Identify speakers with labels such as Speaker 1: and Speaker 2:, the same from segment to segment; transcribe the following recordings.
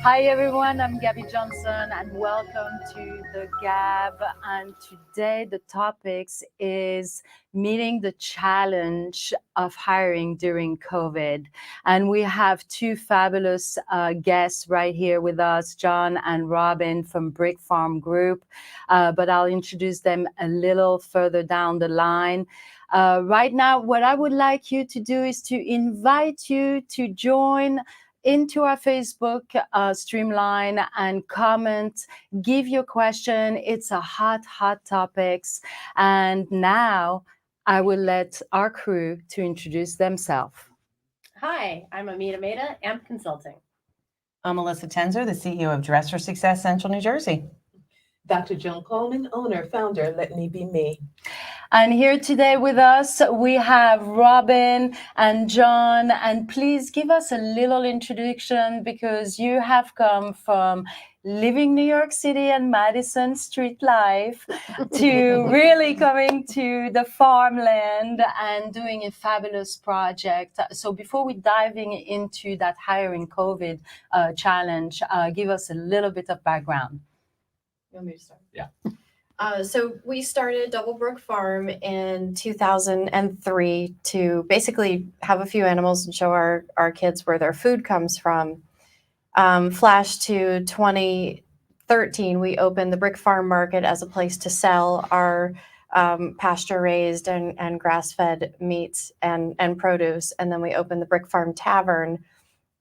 Speaker 1: Hi everyone, I'm Gabi Johnson and welcome to the Gab. And today the topics is meeting the challenge of hiring during COVID. And we have two fabulous guests right here with us, John and Robin from Brick Farm Group. But I'll introduce them a little further down the line. Right now, what I would like you to do is to invite you to join into our Facebook streamline and comment, give your question. It's a hot topics. And now I will let our crew to introduce themselves.
Speaker 2: Hi, I'm Amita Mehta, AMP Consulting.
Speaker 3: I'm Melissa Tenzer, the CEO of Dress for Success Central New Jersey.
Speaker 4: Dr. Joan Coleman, owner, founder, Let Me Be Me.
Speaker 1: And here today with us, we have Robin and John. And please give us a little introduction because you have come from living New York City and Madison street life to really coming to the farmland and doing a fabulous project. So before we diving into that hiring COVID challenge, give us a little bit of background.
Speaker 2: You want me to start?
Speaker 5: Yeah.
Speaker 2: So we started Doublebrook Farm in 2003 to basically have a few animals and show our kids where their food comes from. Flash to 2013, we opened the Brick Farm Market as a place to sell our pasture-raised and grass-fed meats and produce. And then we opened the Brick Farm Tavern,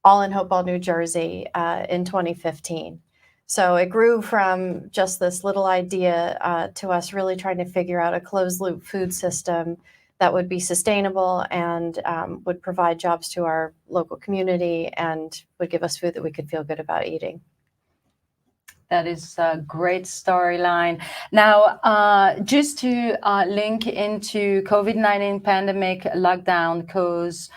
Speaker 2: all in Hopewell, New Jersey, in 2015. So it grew from just this little idea to us really trying to figure out a closed-loop food system that would be sustainable and would provide jobs to our local community and would give us food that we could feel good about eating.
Speaker 1: That is a great storyline. Now, just to link into COVID-19 pandemic lockdown caused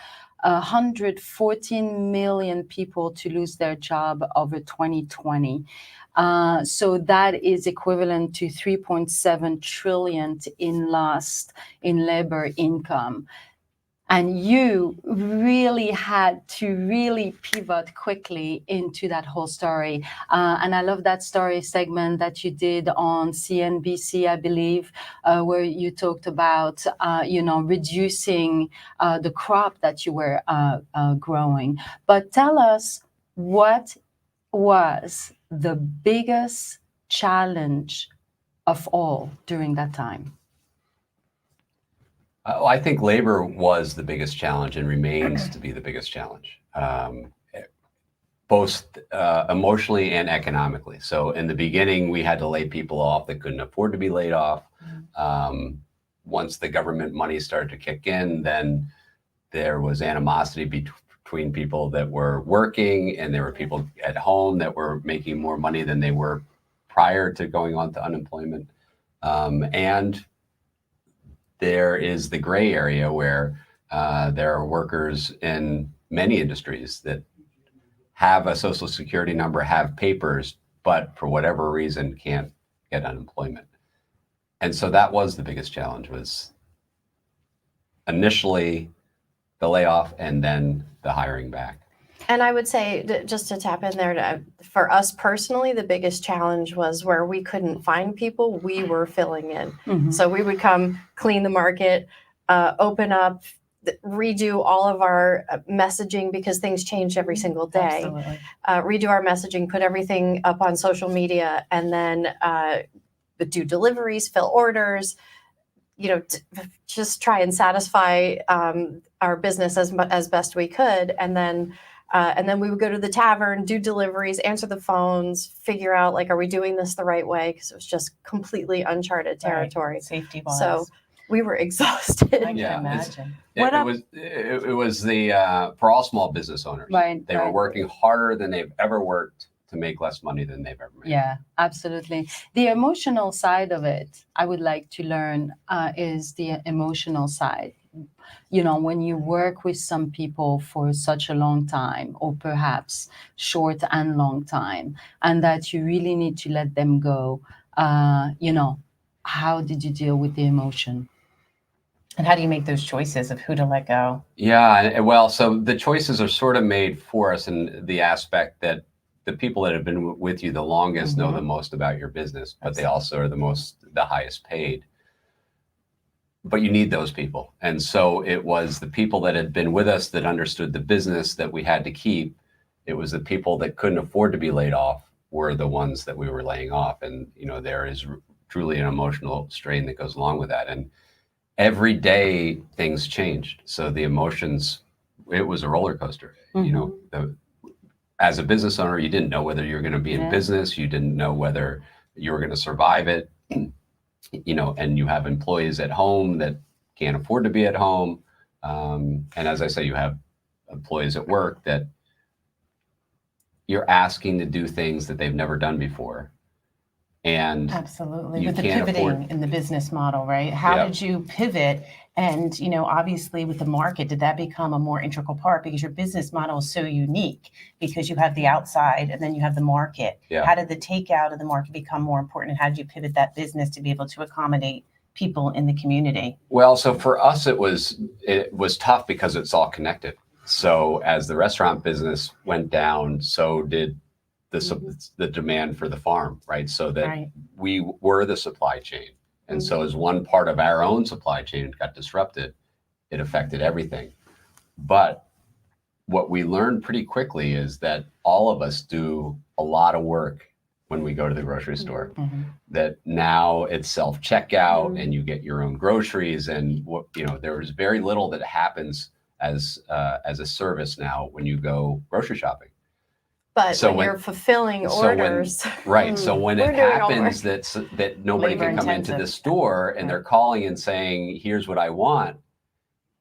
Speaker 1: 114 million people to lose their job over 2020. So that is equivalent to 3.7 trillion in lost in labor income. And you really had to really pivot quickly into that whole story. And I love that story segment that you did on CNBC, I believe, where you talked about, reducing the crop that you were growing. But tell us, what was the biggest challenge of all during that time?
Speaker 5: I think labor was the biggest challenge and remains to be the biggest challenge, both emotionally and economically. So in the beginning, we had to lay people off that couldn't afford to be laid off. Once the government money started to kick in, then there was animosity between people that were working, and there were people at home that were making more money than they were prior to going on to unemployment. And there is the gray area where There are workers in many industries that have a social security number, have papers, but for whatever reason can't get unemployment. And so that was the biggest challenge, was initially the layoff and then the hiring back.
Speaker 2: And I would say, just to tap in there, for us personally, the biggest challenge was where we couldn't find people, we were filling in.
Speaker 1: Mm-hmm.
Speaker 2: So we would come clean the market, open up, redo all of our messaging because things change every single day.
Speaker 3: Absolutely.
Speaker 2: Redo our messaging, put everything up on social media, and then do deliveries, fill orders, just try and satisfy our business as best we could. And then we would go to the tavern, do deliveries, answer the phones, figure out, like, are we doing this the right way? Because it was just completely uncharted territory.
Speaker 3: Right. Safety-wise.
Speaker 2: So we were exhausted.
Speaker 3: I can
Speaker 5: Yeah,
Speaker 3: imagine.
Speaker 5: It was the for all small business owners.
Speaker 1: Right.
Speaker 5: They were working harder than they've ever worked to make less money than they've ever made.
Speaker 1: Yeah, absolutely. The emotional side of it, I would like to learn, is the emotional side. When you work with some people for such a long time, or perhaps short and long time, and that you really need to let them go, how did you deal with the emotion?
Speaker 3: And how do you make those choices of who to let go?
Speaker 5: Yeah, well, so the choices are sort of made for us in the aspect that the people that have been with you the longest know the most about your business, but they also are the highest paid. But you need those people. And so it was the people that had been with us that understood the business that we had to keep. It was the people that couldn't afford to be laid off were the ones that we were laying off. And, there is truly an emotional strain that goes along with that. And every day things changed. So the emotions, it was a roller coaster. As a business owner, you didn't know whether you were going to be in business. You didn't know whether you were going to survive it. And you have employees at home that can't afford to be at home. And as I say, you have employees at work that you're asking to do things that they've never done before. And
Speaker 3: absolutely,
Speaker 5: you
Speaker 3: with the
Speaker 5: can't
Speaker 3: pivoting
Speaker 5: afford-
Speaker 3: in the business model, right? How
Speaker 5: Yeah.
Speaker 3: did you pivot? And, obviously with the market, did that become a more integral part? Because your business model is so unique because you have the outside and then you have the market.
Speaker 5: Yeah.
Speaker 3: How did the takeout of the market become more important? And how did you pivot that business to be able to accommodate people in the community?
Speaker 5: Well, so for us, it was tough because it's all connected. So as the restaurant business went down, so did the demand for the farm, right? So that
Speaker 3: Right.
Speaker 5: we were the supply chain. And so as one part of our own supply chain got disrupted, it affected everything. But what we learned pretty quickly is that all of us do a lot of work when we go to the grocery store. That now it's self-checkout and you get your own groceries, and there is very little that happens as a service now when you go grocery shopping.
Speaker 2: But
Speaker 5: So
Speaker 2: when
Speaker 5: when-
Speaker 2: you're fulfilling
Speaker 5: so when-
Speaker 2: orders,
Speaker 5: Right. So when
Speaker 2: We're
Speaker 5: it
Speaker 2: doing all
Speaker 5: happens that nobody
Speaker 3: Labor
Speaker 5: can come into the
Speaker 3: intensive.
Speaker 5: store and they're calling and saying, here's what I want,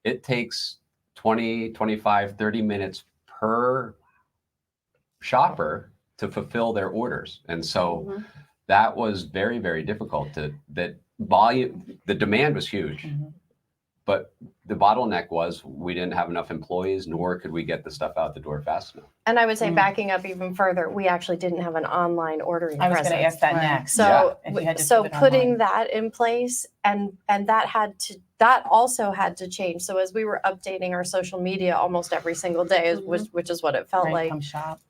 Speaker 5: it takes 20, 25, 30 minutes per shopper to fulfill their orders. And so that was very, very difficult. That volume, the demand was huge. But the bottleneck was we didn't have enough employees, nor could we get the stuff out the door fast enough.
Speaker 2: and I would say backing up even further, we actually didn't have an online ordering
Speaker 3: I was going to
Speaker 2: presence.
Speaker 3: ask that
Speaker 1: Right.
Speaker 3: next.
Speaker 2: So,
Speaker 3: If you had to
Speaker 2: so
Speaker 3: pivot
Speaker 2: putting
Speaker 3: online.
Speaker 2: that in place, and that also had to change. So as we were updating our social media almost every single day, which is what it felt
Speaker 3: Right,
Speaker 2: like,
Speaker 3: come shop.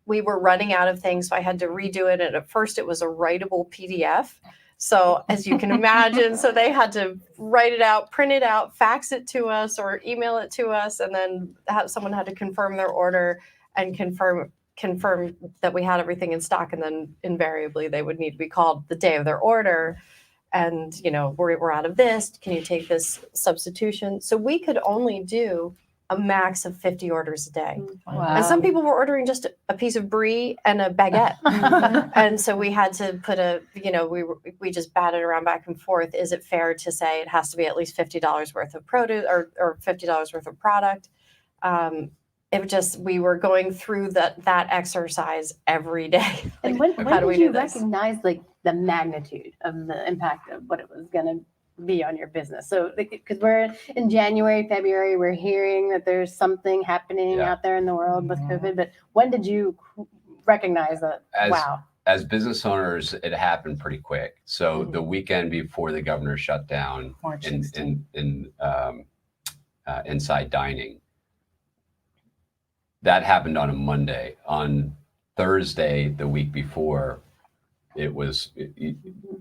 Speaker 2: we were running out of things. So I had to redo it. And at first it was a writable PDF. So as you can imagine, so they had to write it out, print it out, fax it to us or email it to us. And then someone had to confirm their order and confirm that we had everything in stock. And then invariably they would need to be called the day of their order. And, we're out of this. Can you take this substitution? So we could only do a max of 50 orders a day.
Speaker 1: Wow.
Speaker 2: And some people were ordering just a piece of brie and a baguette. And so we had to put we just batted around back and forth. Is it fair to say it has to be at least $50 worth of produce or $50 worth of product? We were going through that exercise every day.
Speaker 6: And
Speaker 2: Like,
Speaker 6: when
Speaker 2: how do we
Speaker 6: did you
Speaker 2: do this?
Speaker 6: recognize the magnitude of the impact of what it was going to be on your business? So, because we're in January, February, we're hearing that there's something happening
Speaker 5: Yeah.
Speaker 6: out there in the world with
Speaker 3: Mhm.
Speaker 6: COVID. But when did you recognize that? Wow.
Speaker 5: As business owners, it happened pretty quick. So
Speaker 6: Mhm.
Speaker 5: the weekend before the governor shut down
Speaker 3: March
Speaker 5: in
Speaker 3: 16th.
Speaker 5: inside dining, that happened on a Monday. On Thursday, the week before,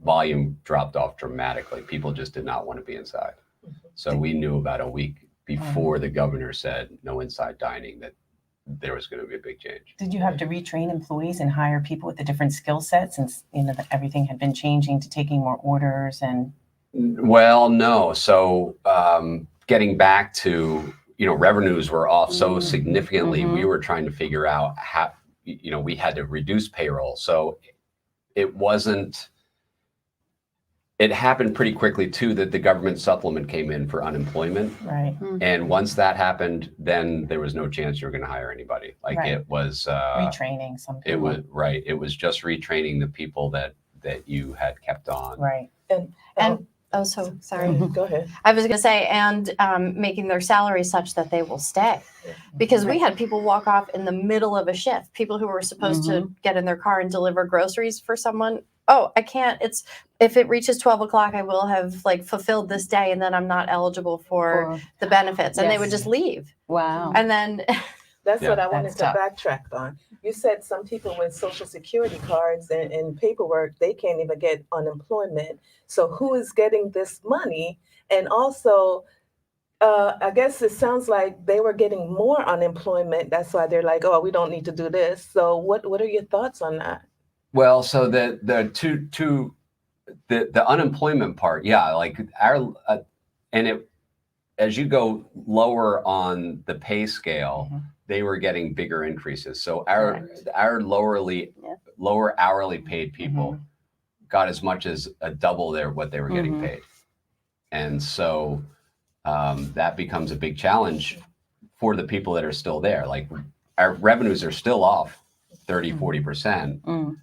Speaker 5: volume dropped off dramatically. People just did not want to be inside. So we knew about a week before the governor said no inside dining that there was going to be a big change.
Speaker 3: Did you have to retrain employees and hire people with the different skill sets since that everything had been changing to taking more orders and?
Speaker 5: Well, no. So getting back to, revenues were off so significantly. We were trying to figure out how, we had to reduce payroll. So it happened pretty quickly too that the government supplement came in for unemployment.
Speaker 3: Right.
Speaker 5: And once that happened, then there was no chance you were going to hire anybody. Like
Speaker 3: Right.
Speaker 5: it was
Speaker 3: Retraining some people.
Speaker 5: it was right. It was just retraining the people that you had kept on.
Speaker 3: Right.
Speaker 2: And oh, so sorry.
Speaker 4: Go ahead.
Speaker 2: I was going to say, and making their salary such that they will stay. Because we had people walk off in the middle of a shift, people who were supposed to get in their car and deliver groceries for someone. Oh, I can't. If it reaches 12 o'clock, I will have fulfilled this day, and then I'm not eligible for the benefits. And they would
Speaker 1: Yes.
Speaker 2: just leave.
Speaker 1: Wow.
Speaker 2: And then
Speaker 4: That's
Speaker 5: Yeah.
Speaker 4: what I wanted
Speaker 3: That's
Speaker 4: to
Speaker 3: tough.
Speaker 4: backtrack on. You said some people with social security cards and paperwork, they can't even get unemployment. So who is getting this money? And also, I guess it sounds like they were getting more unemployment. That's why they're like, oh, we don't need to do this. So what are your thoughts on that?
Speaker 5: Well, so the unemployment part, yeah, like as you go lower on the pay scale, they were getting bigger increases. So our lower hourly paid people got as much as a double what they were getting paid, and so that becomes a big challenge for the people that are still there. Like our revenues are still off 30-40%.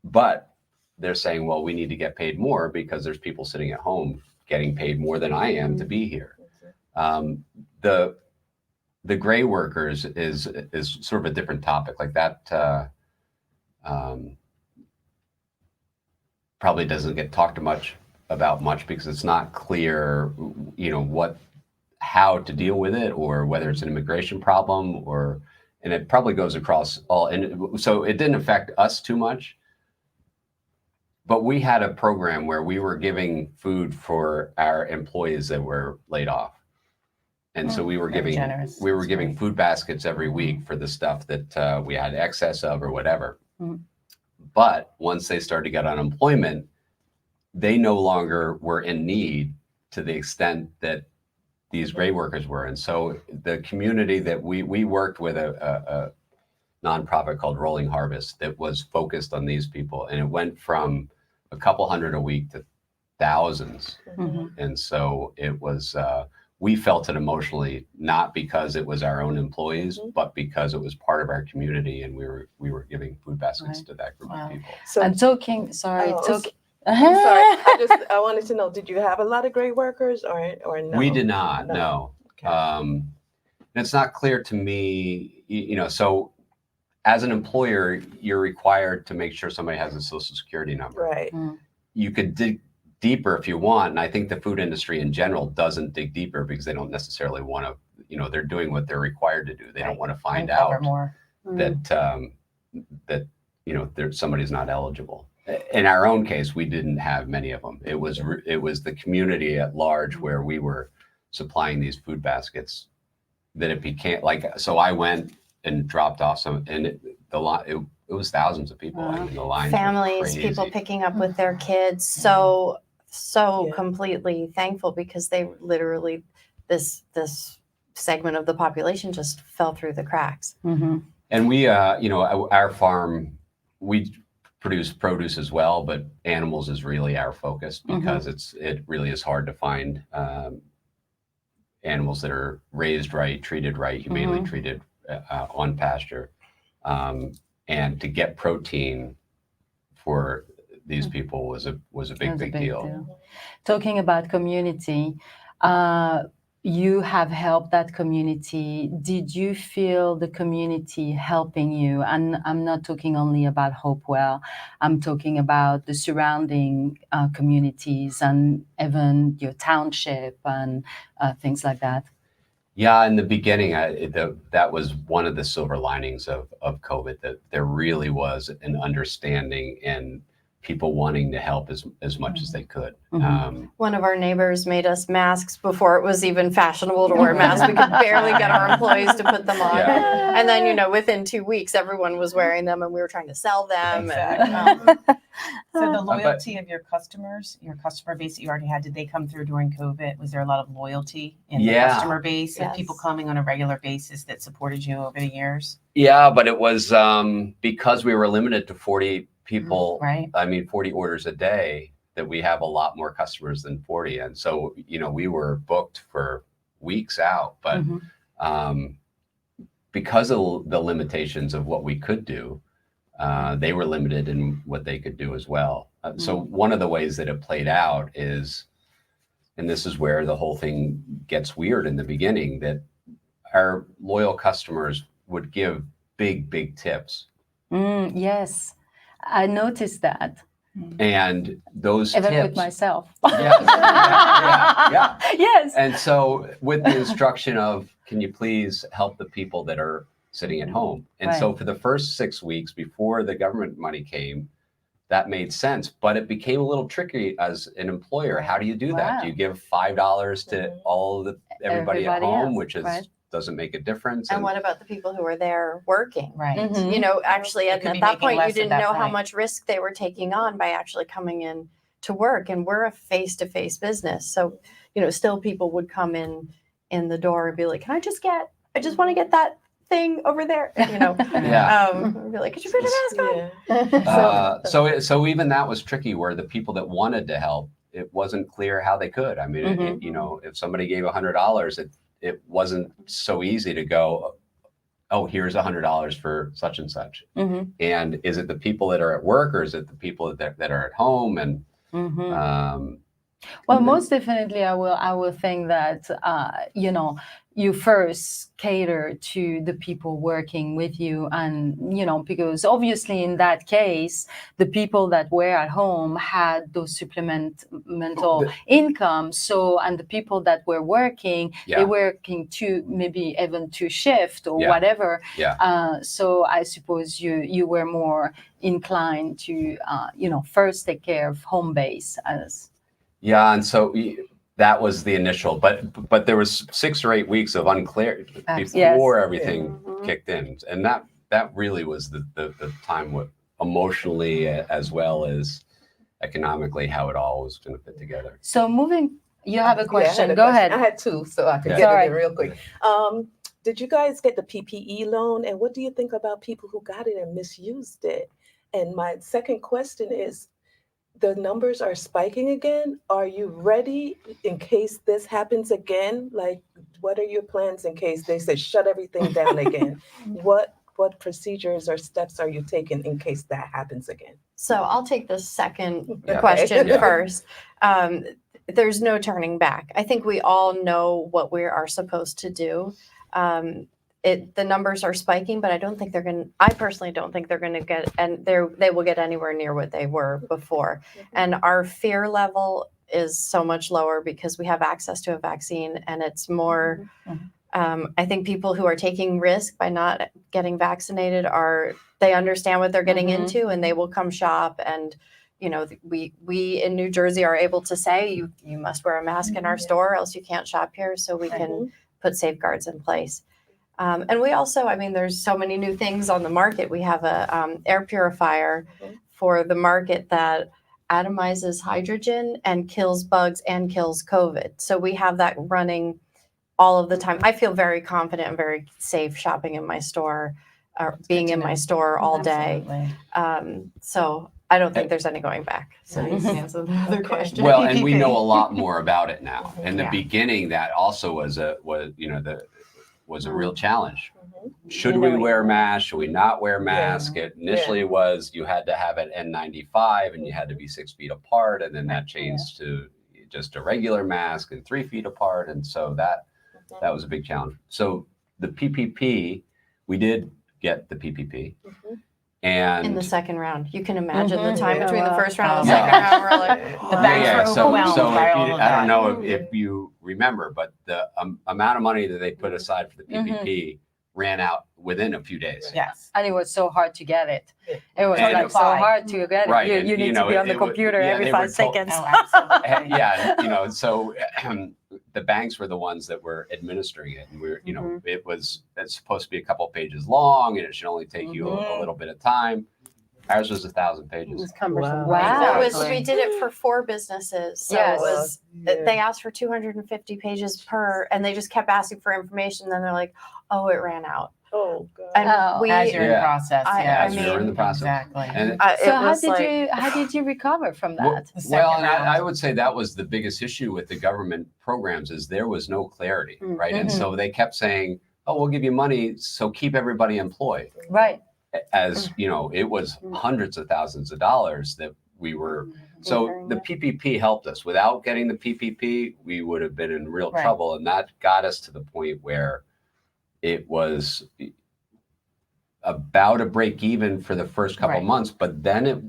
Speaker 5: But they're saying, well, we need to get paid more because there's people sitting at home getting paid more than I am to be here. The gray workers is sort of a different topic. Like that probably doesn't get talked about much because it's not clear, how to deal with it or whether it's an immigration problem and it probably goes across all. And so it didn't affect us too much. But we had a program where we were giving food for our employees that were laid off. And so we were
Speaker 3: Very
Speaker 5: giving
Speaker 3: generous.
Speaker 5: we were
Speaker 3: That's
Speaker 5: giving
Speaker 3: great.
Speaker 5: food baskets every week for the stuff that we had excess of or whatever. But once they started to get unemployment, they no longer were in need to the extent that these gray workers were. And so the community that we worked with a nonprofit called Rolling Harvest that was focused on these people. And it went from a couple hundred a week to thousands. And so it was, we felt it emotionally, not because it was our own employees, but because it was part of our community. And we were giving food baskets to that group of people.
Speaker 4: So
Speaker 1: And talking, sorry,
Speaker 4: Oh,
Speaker 1: talk.
Speaker 4: I'm sorry. I wanted to know, did you have a lot of gray workers or no?
Speaker 5: We did not, no.
Speaker 4: Okay.
Speaker 5: And it's not clear to me, so as an employer, you're required to make sure somebody has a social security number.
Speaker 4: Right.
Speaker 5: You could dig deeper if you want. And I think the food industry in general doesn't dig deeper because they don't necessarily want to, they're doing what they're required to do. They don't want to find
Speaker 3: Uncover
Speaker 5: out
Speaker 3: more.
Speaker 5: that somebody's not eligible. In our own case, we didn't have many of them. It was the community at large where we were supplying these food baskets that it became like, so I went and dropped off some, and it was thousands of people. I mean, the lines were
Speaker 2: families,
Speaker 5: crazy.
Speaker 2: people picking up with their kids, so
Speaker 4: Yeah.
Speaker 2: completely thankful because they literally, this segment of the population just fell through the cracks.
Speaker 5: And we, our farm, we produce produce as well, but animals is really our focus because it really is hard to find animals that are raised right, treated right, humanely treated on pasture. And to get protein for these people was a
Speaker 1: It
Speaker 5: big
Speaker 1: was a
Speaker 5: deal.
Speaker 1: Talking about community, you have helped that community. Did you feel the community helping you? And I'm not talking only about Hopewell. I'm talking about the surrounding communities and even your township and things like that.
Speaker 5: Yeah, in the beginning, that was one of the silver linings of COVID, that there really was an understanding and people wanting to help as much as they could.
Speaker 1: Mhm.
Speaker 2: One of our neighbors made us masks before it was even fashionable to wear masks. We could barely get our employees to put them on.
Speaker 5: Yeah.
Speaker 2: And then, within 2 weeks, everyone was wearing them and we were trying to sell them.
Speaker 3: Exactly. So the
Speaker 5: but-
Speaker 3: loyalty of your customers, your customer base that you already had, did they come through during COVID? Was there a lot of loyalty in the
Speaker 5: Yeah.
Speaker 3: customer base of
Speaker 2: Yes.
Speaker 3: people coming on a regular basis that supported you over the years?
Speaker 5: Yeah, but it was because we were limited to 40 people,
Speaker 3: Right.
Speaker 5: 40 orders a day, that we have a lot more customers than 40. And so, we were booked for weeks out, but
Speaker 1: Mhm.
Speaker 5: because of the limitations of what we could do, they were limited in what they could do as well. So one of the ways that it played out is, and this is where the whole thing gets weird in the beginning, that our loyal customers would give big tips.
Speaker 1: Yes, I noticed that.
Speaker 5: And those
Speaker 1: Even
Speaker 5: tips,
Speaker 1: with myself.
Speaker 5: Yes, yeah.
Speaker 1: Yes.
Speaker 5: And so with the instruction of, can you please help the people that are sitting at home? And so
Speaker 1: Right.
Speaker 5: for the first 6 weeks before the government money came, that made sense, but it became a little tricky as an employer. How do you do that?
Speaker 1: Wow.
Speaker 5: Do you give $5 to all the everybody at
Speaker 1: Everybody
Speaker 5: home,
Speaker 1: else,
Speaker 5: which is
Speaker 1: right.
Speaker 5: doesn't make a difference?
Speaker 2: And what about the people who are there working?
Speaker 3: Right.
Speaker 1: Mhm.
Speaker 2: Actually,
Speaker 3: They
Speaker 2: and
Speaker 3: could
Speaker 2: at
Speaker 3: be
Speaker 2: that
Speaker 3: making
Speaker 2: point,
Speaker 3: less
Speaker 2: you
Speaker 3: at
Speaker 2: didn't
Speaker 3: that
Speaker 2: know how
Speaker 3: point.
Speaker 2: much risk they were taking on by actually coming in to work. And we're a face-to-face business. So, still people would come in the door and be like, I just want to get that thing over there.
Speaker 5: Yeah.
Speaker 2: Be like, could you put your mask on?
Speaker 4: Yeah.
Speaker 5: So even that was tricky, where the people that wanted to help, it wasn't clear how they could. I mean,
Speaker 1: Mhm.
Speaker 5: if somebody gave $100, it wasn't so easy to go, oh, here's $100 for such and such.
Speaker 1: Mhm.
Speaker 5: And is it the people that are at work, or is it the people that are at home? And
Speaker 1: Mhm.
Speaker 5: and
Speaker 1: Well,
Speaker 5: then-
Speaker 1: most definitely, I will think that you first cater to the people working with you, and because obviously in that case, the people that were at home had those supplemental
Speaker 5: The-
Speaker 1: income. So, and the people that were working,
Speaker 5: Yeah.
Speaker 1: they were working maybe even two shift or
Speaker 5: Yeah.
Speaker 1: whatever.
Speaker 5: Yeah.
Speaker 1: So I suppose you were more inclined to first take care of home base as.
Speaker 5: Yeah, and so that was the initial, but there was 6 or 8 weeks of unclear before
Speaker 1: Yes.
Speaker 5: everything
Speaker 2: Mhm.
Speaker 5: kicked in, and that really was the time, with emotionally as well as economically, how it all was going to fit together.
Speaker 1: So you have a
Speaker 4: Yeah, I
Speaker 1: question.
Speaker 4: had a
Speaker 1: Go
Speaker 4: question.
Speaker 1: ahead.
Speaker 4: I had two, so I could
Speaker 5: Yeah.
Speaker 4: get
Speaker 1: Sorry.
Speaker 4: it in real quick. Did you guys get the PPE loan, and what do you think about people who got it and misused it? And my second question is, the numbers are spiking again. Are you ready in case this happens again? Like, what are your plans in case they say shut everything down again? What procedures or steps are you taking in case that happens again?
Speaker 2: So I'll take the second
Speaker 5: Yeah.
Speaker 2: question
Speaker 5: Yeah.
Speaker 2: first. There's no turning back. I think we all know what we are supposed to do. The numbers are spiking, but I personally don't think they're going to get, and they will get anywhere near what they were before. And our fear level is so much lower because we have access to a vaccine, and it's more. I think people who are taking risk by not getting vaccinated they understand what they're getting
Speaker 1: Mhm.
Speaker 2: into, and they will come shop. And we in New Jersey are able to say you must wear a mask in our store, or else you can't shop here. So we can put safeguards in place. And we also, there's so many new things on the market. We have a air purifier for the market that atomizes hydrogen and kills bugs and kills COVID. So we have that running all of the time. I feel very confident and very safe shopping in my store, or being in my store all day.
Speaker 3: Absolutely.
Speaker 2: So I don't think there's any going back. So
Speaker 4: Nice.
Speaker 2: to answer the other
Speaker 4: Okay.
Speaker 2: question.
Speaker 5: Well, and we know a lot more about it now. In the
Speaker 3: Yeah.
Speaker 5: beginning, that also was a real challenge. should
Speaker 6: You know
Speaker 5: we
Speaker 6: what
Speaker 5: wear a
Speaker 6: you-
Speaker 5: mask? Should we not wear a mask? It initially was you had to have an N95 and you had to be 6 feet apart, and then that changed to just a regular mask and 3 feet apart, and so that was a big challenge. So the PPP, we did get the PPP, and
Speaker 2: In the second round, you can imagine the time
Speaker 4: Yeah.
Speaker 2: between the first round and the
Speaker 5: Yeah.
Speaker 2: second round. We're like,
Speaker 3: The banks were
Speaker 5: So,
Speaker 3: overwhelmed
Speaker 5: so
Speaker 3: by
Speaker 5: if
Speaker 3: all
Speaker 5: you,
Speaker 3: of
Speaker 5: I don't
Speaker 3: that.
Speaker 5: know if you remember, but the amount of money that they put aside for the PPP ran out within a few days.
Speaker 3: Yes.
Speaker 1: And it was so hard to get it.
Speaker 4: Yeah.
Speaker 1: It was
Speaker 5: And
Speaker 1: like
Speaker 5: it-
Speaker 1: so hard to get it.
Speaker 5: Right,
Speaker 1: You,
Speaker 5: and,
Speaker 1: you need
Speaker 5: you
Speaker 1: to
Speaker 5: know,
Speaker 1: be on the
Speaker 5: it wa-
Speaker 1: computer
Speaker 5: yeah,
Speaker 1: every
Speaker 5: they
Speaker 1: 5
Speaker 5: were told-
Speaker 1: seconds.
Speaker 3: Oh, absolutely.
Speaker 5: Yeah, so the banks were the ones that were administering it, and it's supposed to be a couple pages long, and it should only take you a little bit of time. Ours was 1,000
Speaker 6: It
Speaker 5: pages.
Speaker 6: was cumbersome.
Speaker 1: Wow.
Speaker 2: we did it for 4 businesses. So
Speaker 1: Yes.
Speaker 2: it was, they asked for 250 pages per, and they just kept asking for information. Then they're like, oh, it ran out.
Speaker 4: Oh, God.
Speaker 2: And
Speaker 1: Oh.
Speaker 2: we,
Speaker 3: As you're in
Speaker 5: Yeah.
Speaker 3: process,
Speaker 2: I
Speaker 3: yeah.
Speaker 5: As you're in the process.
Speaker 3: Exactly.
Speaker 5: And
Speaker 2: it
Speaker 1: So how
Speaker 2: was
Speaker 1: did
Speaker 2: like,
Speaker 1: how did you recover from
Speaker 5: Well,
Speaker 1: that?
Speaker 3: The second
Speaker 5: and
Speaker 3: round.
Speaker 5: I would say that was the biggest issue with the government programs is there was no clarity, right? And so they kept saying, "Oh, we'll give you money, so keep everybody employed."
Speaker 1: Right.
Speaker 5: As you know, it was hundreds of thousands of dollars that we were. So the PPP helped us. Without getting the PPP, we would have been in real
Speaker 3: Right.
Speaker 5: trouble, and that got us to the point where it was about a break even for the first couple
Speaker 3: Right.
Speaker 5: months, but then it,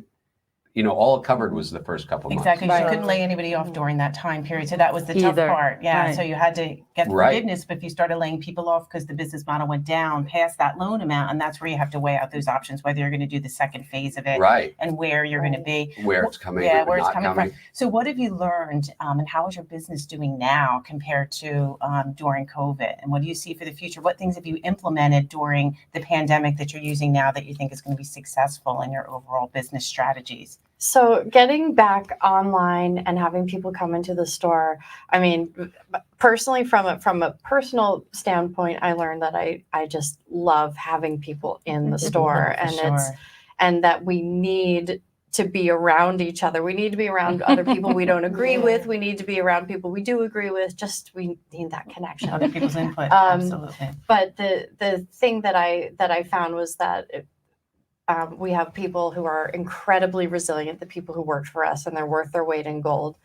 Speaker 5: all it covered was the first couple months.
Speaker 3: Exactly. 'Cause
Speaker 1: Right.
Speaker 3: You couldn't lay anybody off during that time period. So that was the tough
Speaker 1: Either.
Speaker 3: part. Yeah.
Speaker 1: Right.
Speaker 3: So you had to get
Speaker 5: Right.
Speaker 3: forgiveness, but if you started laying people off because the business model went down past that loan amount, and that's where you have to weigh out those options, whether you're going to do the second phase of it
Speaker 5: Right.
Speaker 3: and where you're going to be.
Speaker 5: Where it's coming,
Speaker 3: Yeah,
Speaker 5: or
Speaker 3: where it's
Speaker 5: not
Speaker 3: coming
Speaker 5: coming.
Speaker 3: from. So what have you learned and how is your business doing now compared to during COVID? And what do you see for the future? What things have you implemented during the pandemic that you're using now that you think is going to be successful in your overall business strategies?
Speaker 2: so getting back online and having people come into the store. I mean, personally, from a personal standpoint, I learned that I just love having people in the store, and and that we need to be around each other. We need to be around other people we don't agree with. We need to be around people we do agree with. Just we need that connection.
Speaker 3: Other people's input. Absolutely.
Speaker 2: But the thing that I found was that we have people who are incredibly resilient, the people who worked for us, and they're worth their weight in gold.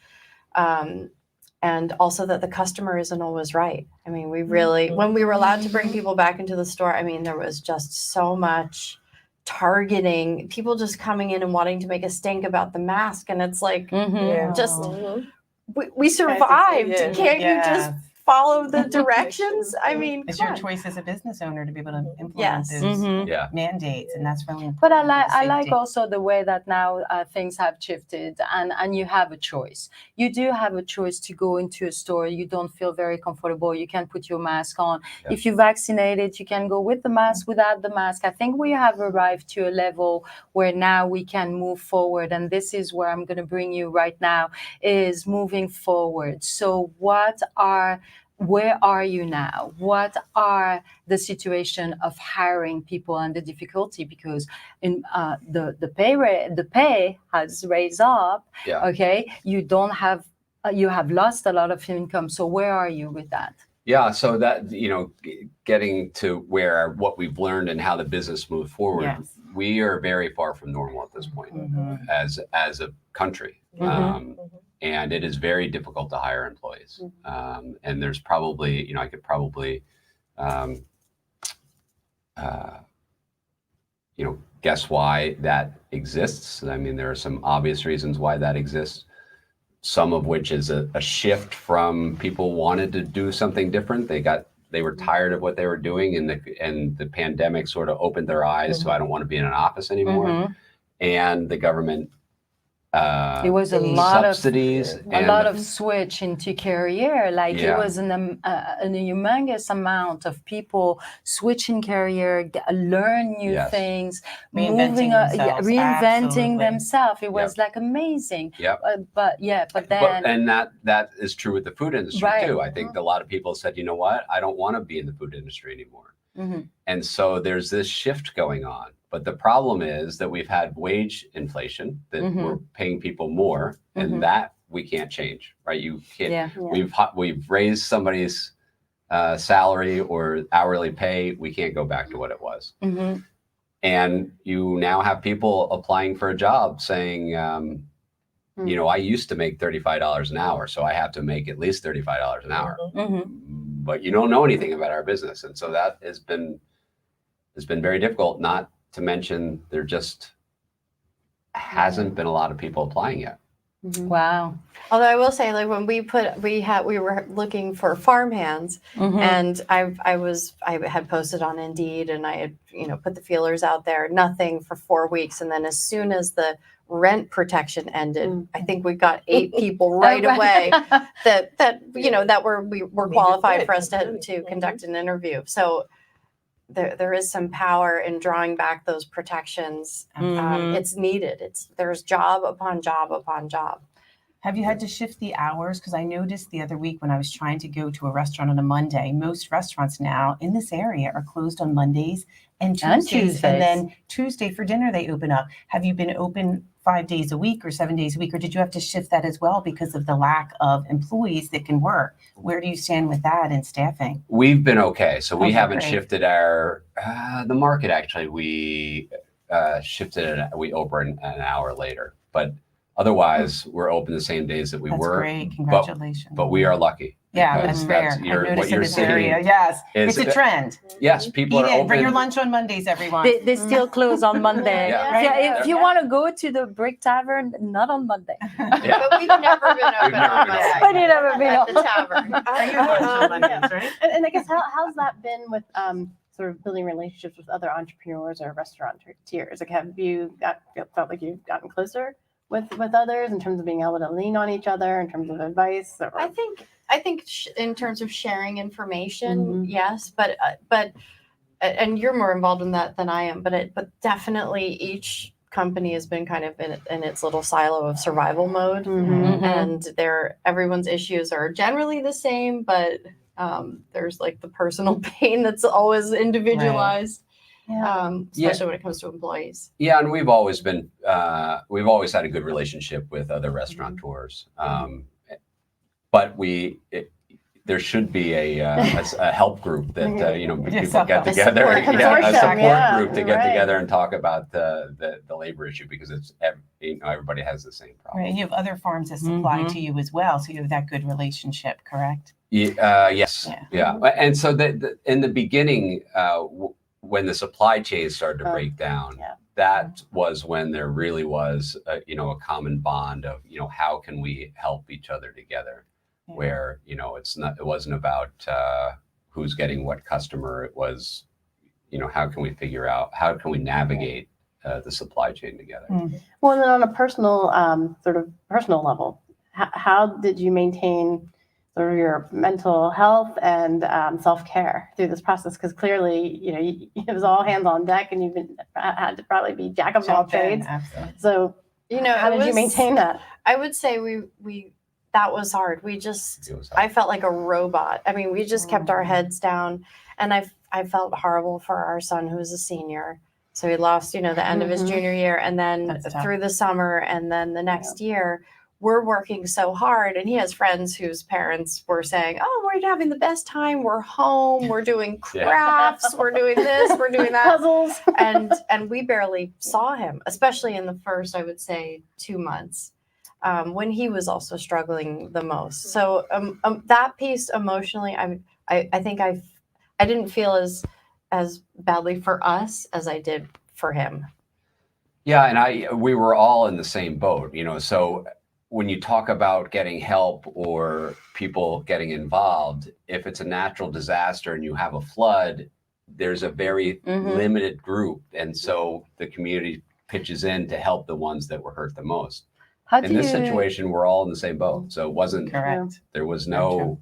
Speaker 2: And also that the customer isn't always right. I mean, we really, when we were allowed to bring people back into the store, I mean, there was just so much targeting, people just coming in and wanting to make a stink about the mask. And it's like,
Speaker 4: Yeah.
Speaker 2: just,
Speaker 4: Mhm.
Speaker 2: we survived.
Speaker 4: Yeah.
Speaker 2: Can't you just follow the directions? I mean,
Speaker 3: It's
Speaker 2: come
Speaker 3: your
Speaker 2: on.
Speaker 3: choice as a business owner to be able to implement
Speaker 2: Yes.
Speaker 3: those
Speaker 5: Yeah.
Speaker 3: mandates, and that's really important.
Speaker 1: But I
Speaker 3: for
Speaker 1: like
Speaker 3: safety.
Speaker 1: also the way that now things have shifted, and you have a choice. You do have a choice to go into a store. You don't feel very comfortable. You can put your mask on.
Speaker 5: Yeah.
Speaker 1: If you're vaccinated, you can go with the mask, without the mask. I think we have arrived to a level where now we can move forward, and this is where I'm going to bring you right now, is moving forward. So where are you now? What are the situation of hiring people and the difficulty? Because in the pay has raised up.
Speaker 5: Yeah.
Speaker 1: Okay, you don't have you have lost a lot of income. So where are you with that?
Speaker 5: Yeah, so that, getting to what we've learned and how the business moved forward,
Speaker 3: Yes.
Speaker 5: we are very far from normal at this point
Speaker 3: Mhm.
Speaker 5: as a country. And it is very difficult to hire employees. And there's probably, I could probably, guess why that exists. I mean, there are some obvious reasons why that exists. Some of which is a shift from people wanted to do something different. They were tired of what they were doing, and the pandemic sort of opened their eyes to, I don't want to be in an office anymore. And the government
Speaker 1: It was a lot
Speaker 5: subsidies
Speaker 1: a
Speaker 5: and
Speaker 1: lot of switch into career. Like
Speaker 5: Yeah.
Speaker 1: it was a humongous amount of people switching career, learn new
Speaker 5: Yes.
Speaker 1: things,
Speaker 3: Reinventing
Speaker 1: moving,
Speaker 3: themselves.
Speaker 1: reinventing
Speaker 3: Absolutely.
Speaker 1: themselves. It was like amazing.
Speaker 5: Yep.
Speaker 1: But then
Speaker 5: and that is true with the food industry
Speaker 1: Right.
Speaker 5: too. I think a lot of people said, you know what, I don't want to be in the food industry anymore.
Speaker 1: Mhm.
Speaker 5: And so there's this shift going on. But the problem is that we've had wage inflation, that
Speaker 1: Mhm.
Speaker 5: we're paying people more, and
Speaker 1: Mhm.
Speaker 5: that we can't change, right? You can't.
Speaker 1: yeah.
Speaker 5: We've raised somebody's salary or hourly pay, we can't go back to what it was.
Speaker 1: Mhm.
Speaker 5: And you now have people applying for a job saying, you know, I used to make $35 an hour, so I have to make at least $35 an hour.
Speaker 1: Mhm.
Speaker 5: But you don't know anything about our business, and so that has been very difficult. Not to mention there just hasn't been a lot of people applying yet.
Speaker 1: Wow.
Speaker 2: Although I will say, like when we were looking for farmhands,
Speaker 1: Mhm.
Speaker 2: and I had posted on Indeed, and I had put the feelers out there. Nothing for 4 weeks, and then as soon as the rent protection ended, I think we got 8 people right away that were qualified for us to conduct an interview. So there is some power in drawing back those protections.
Speaker 1: Mhm.
Speaker 2: It's needed. There's job upon job upon job.
Speaker 3: Have you had to shift the hours? Because I noticed the other week when I was trying to go to a restaurant on a Monday, most restaurants now in this area are closed on Mondays and Tuesdays. And then Tuesday for dinner, they open up. Have you been open 5 days a week or 7 days a week? Or did you have to shift that as well because of the lack of employees that can work? Where do you stand with that in staffing?
Speaker 5: We've been okay. So we
Speaker 3: Okay,
Speaker 5: haven't
Speaker 3: great.
Speaker 5: shifted our, the market actually, we shifted it, we open an hour later. But otherwise, we're open the same days that we
Speaker 3: That's
Speaker 5: were.
Speaker 3: great. Congratulations.
Speaker 5: But we are lucky.
Speaker 3: Yeah,
Speaker 5: because
Speaker 3: that's rare.
Speaker 5: you're-
Speaker 3: I've
Speaker 5: what
Speaker 3: noticed in
Speaker 5: you're
Speaker 3: this
Speaker 5: seeing
Speaker 3: area. Yes,
Speaker 5: is-
Speaker 3: it's a trend.
Speaker 5: Yes, people
Speaker 3: Eat
Speaker 5: are
Speaker 3: in.
Speaker 5: open.
Speaker 3: Bring your lunch on Mondays, everyone.
Speaker 1: They still close on Monday.
Speaker 5: Yeah.
Speaker 3: Right.
Speaker 1: If you want to go to the Brick Tavern, not on Monday.
Speaker 5: Yeah.
Speaker 2: But we've never been open
Speaker 5: never
Speaker 2: on
Speaker 5: been
Speaker 2: Monday.
Speaker 1: But you never been
Speaker 2: At the
Speaker 1: open.
Speaker 2: tavern.
Speaker 3: Bring your lunch on Mondays, right?
Speaker 6: And I guess how's that been with sort of building relationships with other entrepreneurs or restaurateurs? Like, have you felt like you've gotten closer with others in terms of being able to lean on each other in terms of advice? Or...
Speaker 2: I think in terms of sharing information,
Speaker 6: Mhm.
Speaker 2: yes, but and you're more involved in that than I am, but definitely each company has been kind of in its little silo of survival mode,
Speaker 1: Mhm.
Speaker 2: and everyone's issues are generally the same, but there's like the personal pain that's always individualized, especially when it comes to employees.
Speaker 5: Yeah, and we've always had a good relationship with other restaurateurs. But there should be a help group that people get together,
Speaker 2: support
Speaker 5: a
Speaker 2: consortium,
Speaker 5: support group to get
Speaker 6: right.
Speaker 5: together and talk about the labor issue, because it's everybody has the same problem.
Speaker 3: Right, and you have other farms that supply
Speaker 1: Mhm.
Speaker 3: to you as well, so you have that good relationship, correct?
Speaker 5: Yes,
Speaker 3: Yeah.
Speaker 5: yeah. And so in the beginning, when the supply chain started to break down,
Speaker 6: yeah.
Speaker 5: that was when there really was a common bond of how can we help each other together,
Speaker 3: Yeah.
Speaker 5: where it wasn't about who's getting what customer. It was how can we navigate the supply chain together.
Speaker 6: Well, and then on a personal personal level, how did you maintain sort of your mental health and self-care through this process? Because clearly, it was all hands on deck, and had to probably be jack of all trades.
Speaker 3: Absolutely.
Speaker 6: So, how did you maintain that?
Speaker 2: I would say we that was hard.
Speaker 5: It was
Speaker 2: I felt like a robot. I mean, we just kept our heads down, and I felt horrible for our son, who was a senior. So he lost, the end of his
Speaker 6: Mhm.
Speaker 2: junior year, and then
Speaker 3: That's tough.
Speaker 2: through the summer, and then the next year, we're working so hard. And he has friends whose parents were saying, "Oh, we're having the best time. We're home. We're doing
Speaker 5: Yeah.
Speaker 2: crafts. We're doing this. We're doing that."
Speaker 6: Puzzles.
Speaker 2: and we barely saw him, especially in the first, I would say, 2 months, when he was also struggling the most. So that piece emotionally, I think I didn't feel as badly for us as I did for him.
Speaker 5: Yeah, and we were all in the same boat, so when you talk about getting help or people getting involved, if it's a natural disaster and you have a flood, there's a very limited group, and so the community pitches in to help the ones that were hurt the most. In this situation, we're all in the same boat, so it wasn't.
Speaker 3: Correct.
Speaker 5: There was
Speaker 3: Very
Speaker 5: no
Speaker 3: true.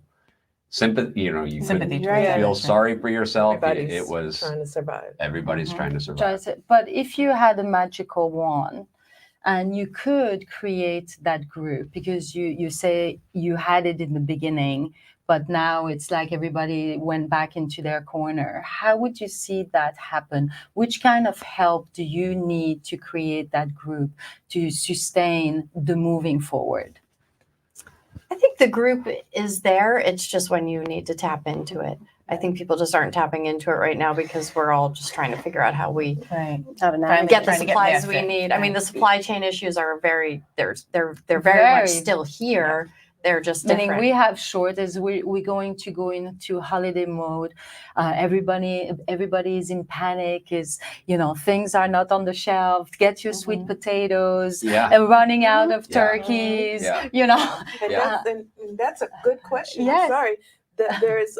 Speaker 5: sympathy. You
Speaker 3: Sympathy
Speaker 5: couldn't
Speaker 3: towards
Speaker 5: feel
Speaker 3: others.
Speaker 5: sorry for yourself.
Speaker 4: Everybody's
Speaker 5: It was
Speaker 4: trying to survive.
Speaker 5: everybody's trying to survive.
Speaker 1: Does it? But if you had a magical wand and you could create that group, because you say you had it in the beginning, but now it's like everybody went back into their corner, how would you see that happen? Which kind of help do you need to create that group to sustain the moving forward?
Speaker 2: I think the group is there. It's just when you need to tap into it. I think people just aren't tapping into it right now because we're all just trying to figure out how we
Speaker 3: Right.
Speaker 6: How to
Speaker 3: Finally
Speaker 6: navigate.
Speaker 2: get the
Speaker 3: trying to get
Speaker 2: supplies
Speaker 3: past
Speaker 2: we
Speaker 3: it.
Speaker 2: need. I mean,
Speaker 3: Right.
Speaker 2: the supply chain issues are they're very much
Speaker 1: Very.
Speaker 2: still here. They're just
Speaker 1: Meaning
Speaker 2: different.
Speaker 1: we have shortage. We're going to go into holiday mode. Everybody is in panic. Is things are not on the shelf. Get your sweet potatoes.
Speaker 5: Yeah.
Speaker 1: Running out of
Speaker 5: Yeah.
Speaker 1: turkeys.
Speaker 5: Yeah.
Speaker 4: And
Speaker 1: Yeah.
Speaker 4: that's a good question.
Speaker 1: Yes.
Speaker 4: I'm sorry. There's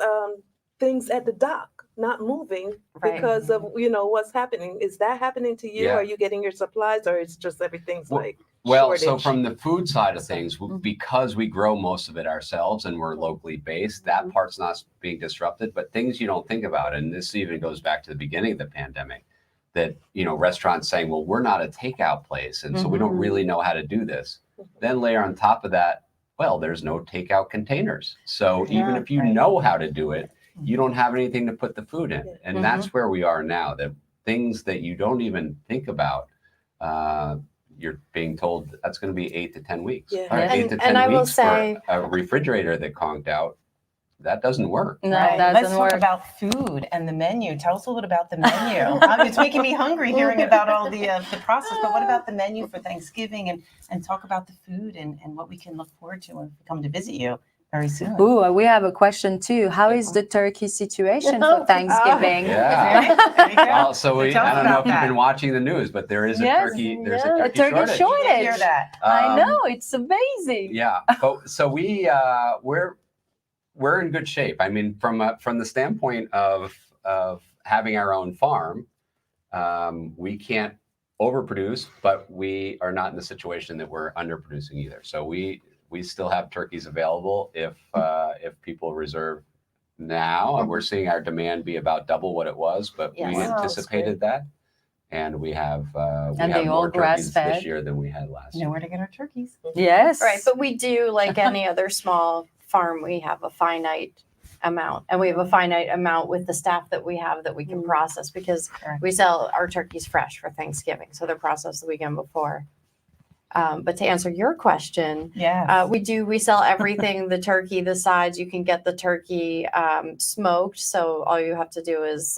Speaker 4: things at the dock not moving
Speaker 2: Right.
Speaker 4: because of what's happening. Is that happening to you?
Speaker 5: Yeah.
Speaker 4: Are you getting your supplies, or it's just everything's like
Speaker 5: Well, so
Speaker 4: shortage?
Speaker 5: from the food side of things, because we grow most of it ourselves and we're locally based, that part's not being disrupted. But things you don't think about, and this even goes back to the beginning of the pandemic, that restaurants saying, well, we're not a takeout place, and so we don't really know how to do this. Then layer on top of that, well, there's no takeout containers. So even if you know how to do it, you don't have anything to put the food in. And that's where we are now. The things that you don't even think about, you're being told that's going to be 8 to 10 weeks.
Speaker 4: Yeah.
Speaker 5: Or
Speaker 1: Yes.
Speaker 5: 8 to 10
Speaker 2: And I will
Speaker 5: weeks
Speaker 2: say-
Speaker 5: for a refrigerator that conked out. That doesn't work.
Speaker 1: No,
Speaker 3: Right.
Speaker 1: that
Speaker 3: Let's
Speaker 1: doesn't
Speaker 3: talk
Speaker 1: work.
Speaker 3: about food and the menu. Tell us a little about the menu. It's making me hungry hearing about all the process. But what about the menu for Thanksgiving, and talk about the food and what we can look forward to when we come to visit you very soon.
Speaker 1: Ooh, we have a question too. How is the turkey situation for Thanksgiving?
Speaker 5: Yeah.
Speaker 3: There you go.
Speaker 5: Well, so
Speaker 3: Tell us
Speaker 5: I don't know
Speaker 3: about
Speaker 5: if you've
Speaker 3: that.
Speaker 5: been watching the news, but there is a
Speaker 1: Yes,
Speaker 5: turkey. There's
Speaker 6: yeah.
Speaker 5: a turkey
Speaker 1: turkey
Speaker 5: shortage.
Speaker 3: I did hear that.
Speaker 1: I
Speaker 5: Um,
Speaker 1: know, it's amazing.
Speaker 5: Yeah, but so we're in good shape. I mean, from the standpoint of having our own farm, we can't overproduce, but we are not in the situation that we're underproducing either. So we still have turkeys available if people reserve now. And we're seeing our demand be about double what it was, but
Speaker 2: Yes.
Speaker 5: we
Speaker 2: Wow,
Speaker 6: that's
Speaker 5: anticipated that. And we have
Speaker 1: And they all
Speaker 5: more turkeys
Speaker 1: grass-fed?
Speaker 5: this year than we had last year.
Speaker 3: Know where to get our turkeys.
Speaker 1: Yes.
Speaker 2: Right, but we do, like any other small farm, we have a finite amount, and we have a finite amount with the staff that we have that we can process, because
Speaker 3: Correct.
Speaker 2: we sell our turkeys fresh for Thanksgiving, so they're processed the weekend before. But to answer your question,
Speaker 3: Yeah.
Speaker 2: we sell everything, the turkey, the sides. You can get the turkey smoked, so all you have to do is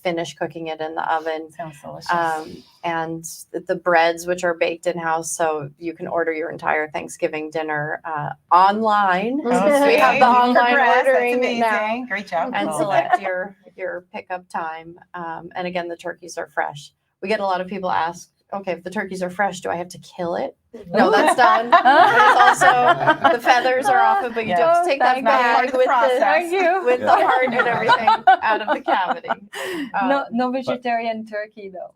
Speaker 2: finish cooking it in the oven.
Speaker 3: Sounds delicious.
Speaker 2: And the breads, which are baked in house, so you can order your entire Thanksgiving dinner online.
Speaker 3: Oh,
Speaker 2: So we have
Speaker 3: sweet.
Speaker 2: the
Speaker 3: You
Speaker 2: online
Speaker 3: progressed. That's
Speaker 2: ordering
Speaker 3: amazing.
Speaker 2: now,
Speaker 3: Great job.
Speaker 2: and
Speaker 3: Well,
Speaker 2: select your pickup time. And again, the turkeys are fresh. We get a lot of people ask, okay, if the turkeys are fresh, do I have to kill it? No, that's done. There's also the feathers are off it, but you do have to take that
Speaker 1: Thank God.
Speaker 2: bag with
Speaker 1: Thank you.
Speaker 2: with the heart and everything out of the cavity.
Speaker 1: No vegetarian turkey though.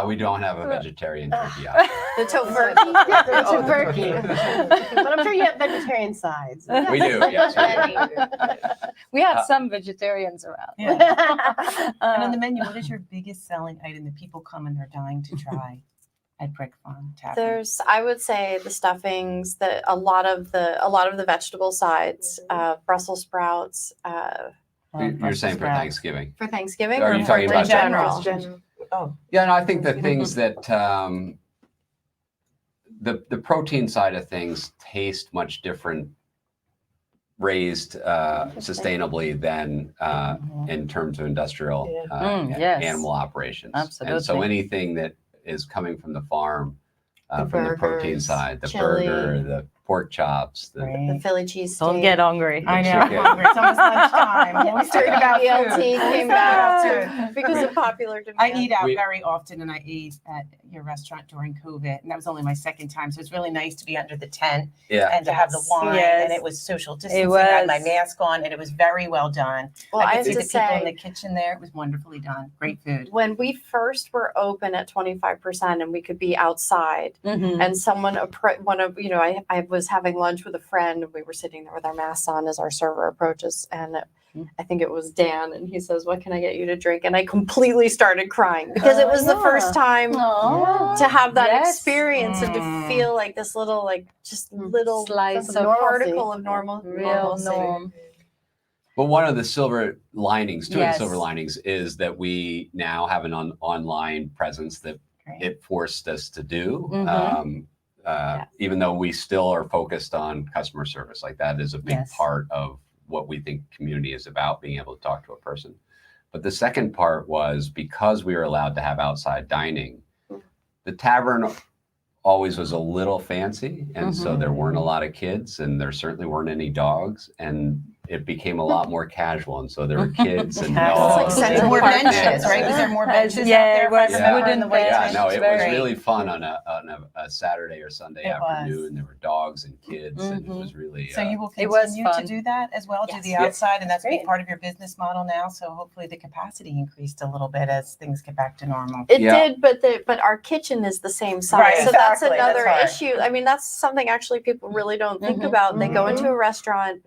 Speaker 5: We don't have a vegetarian turkey out.
Speaker 2: The tofurkey.
Speaker 6: Turkey. But I'm sure you have vegetarian sides.
Speaker 5: We do, yes. We do.
Speaker 1: We have some vegetarians around.
Speaker 3: yeah. And on the menu, what is your biggest selling item that people come and they're dying to try at Brick Farm Tavern?
Speaker 2: There's, I would say, the stuffings, a lot of the vegetable sides, Brussels sprouts
Speaker 5: You're saying for Thanksgiving.
Speaker 2: for Thanksgiving,
Speaker 5: Are
Speaker 2: or
Speaker 5: you
Speaker 2: for
Speaker 5: talking
Speaker 2: in
Speaker 5: about
Speaker 2: general.
Speaker 4: General. Oh,
Speaker 5: Yeah, no, I think the things that the protein side of things taste much different raised sustainably than in terms of industrial
Speaker 1: yes.
Speaker 5: animal operations.
Speaker 1: Absolutely.
Speaker 5: And so anything that is coming from the farm
Speaker 2: The
Speaker 5: from the protein
Speaker 2: burgers,
Speaker 5: side, the
Speaker 2: chili.
Speaker 5: burger, the pork chops,
Speaker 2: The
Speaker 3: Great.
Speaker 2: Philly cheese
Speaker 1: Don't
Speaker 2: steak.
Speaker 1: get hungry.
Speaker 3: I know. I'm
Speaker 5: chicken.
Speaker 3: hungry. It's almost lunchtime. We talking about
Speaker 2: BLT
Speaker 3: food.
Speaker 2: came
Speaker 3: Let's talk
Speaker 2: back
Speaker 3: about food.
Speaker 2: because of popular demand.
Speaker 3: I eat out
Speaker 5: We-
Speaker 3: very often, and I ate at your restaurant during COVID, and that was only my second time. So it's really nice to be under the tent
Speaker 5: Yeah.
Speaker 3: and to have the
Speaker 2: Yes.
Speaker 3: wine,
Speaker 1: Yes.
Speaker 3: and it was social distancing. I had my
Speaker 1: was.
Speaker 3: mask on, and it was very well done.
Speaker 2: Well, I
Speaker 3: I
Speaker 2: have
Speaker 3: could see
Speaker 2: to
Speaker 3: the people in the
Speaker 2: say,
Speaker 3: kitchen there. It was wonderfully done. Great food.
Speaker 2: when we first were open at 25% and we could be outside,
Speaker 1: Mhm.
Speaker 2: and someone I was having lunch with a friend, and we were sitting there with our masks on as our server approaches, and I think it was Dan, and he says, "What can I get you to drink?" And I completely started crying because it was the first time
Speaker 1: Aw.
Speaker 2: to have that
Speaker 1: Yes.
Speaker 2: experience and to
Speaker 3: Mm.
Speaker 2: feel like this little little
Speaker 1: Slice
Speaker 6: of
Speaker 1: of
Speaker 6: normalcy.
Speaker 2: particle of normal
Speaker 1: real
Speaker 2: normalcy.
Speaker 1: norm.
Speaker 5: But one of the silver linings, two of
Speaker 1: Yes.
Speaker 5: the silver linings, is that we now have an online presence that
Speaker 3: Great.
Speaker 5: it forced us to do.
Speaker 1: Mhm.
Speaker 5: even though we still are focused on customer service, like that is a big
Speaker 3: Yes.
Speaker 5: part of what we think community is about, being able to talk to a person. But the second part was because we were allowed to have outside dining, the tavern always was a little fancy. And so there weren't a lot of kids and there certainly weren't any dogs. And it became a lot more casual. And so there were kids and dogs.
Speaker 2: Central
Speaker 3: And more
Speaker 2: Park
Speaker 3: benches, right? Was there more benches out there?
Speaker 1: it was
Speaker 3: if I remember,
Speaker 1: wooden
Speaker 3: in the white
Speaker 1: benches.
Speaker 5: Yeah,
Speaker 3: tent?
Speaker 5: no, it
Speaker 1: Very
Speaker 5: was
Speaker 3: great.
Speaker 5: really fun on a Saturday or Sunday
Speaker 3: It
Speaker 5: afternoon.
Speaker 3: was.
Speaker 5: There were dogs and kids, and it was really.
Speaker 3: So you will
Speaker 1: It was
Speaker 3: continue to
Speaker 1: fun.
Speaker 3: do that as well, do
Speaker 2: Yes.
Speaker 3: the
Speaker 5: Yeah.
Speaker 3: outside, and that's a big
Speaker 2: Great.
Speaker 3: part of your business model now. So hopefully the capacity increased a little bit as things get back to normal.
Speaker 2: It
Speaker 5: Yeah.
Speaker 2: did, but our kitchen is the same size,
Speaker 3: Right,
Speaker 2: so that's
Speaker 3: exactly. That's
Speaker 2: another
Speaker 3: hard.
Speaker 2: issue. I mean, that's something actually people really don't think
Speaker 1: Mhm,
Speaker 2: about. They go
Speaker 1: mhm.
Speaker 2: into a restaurant,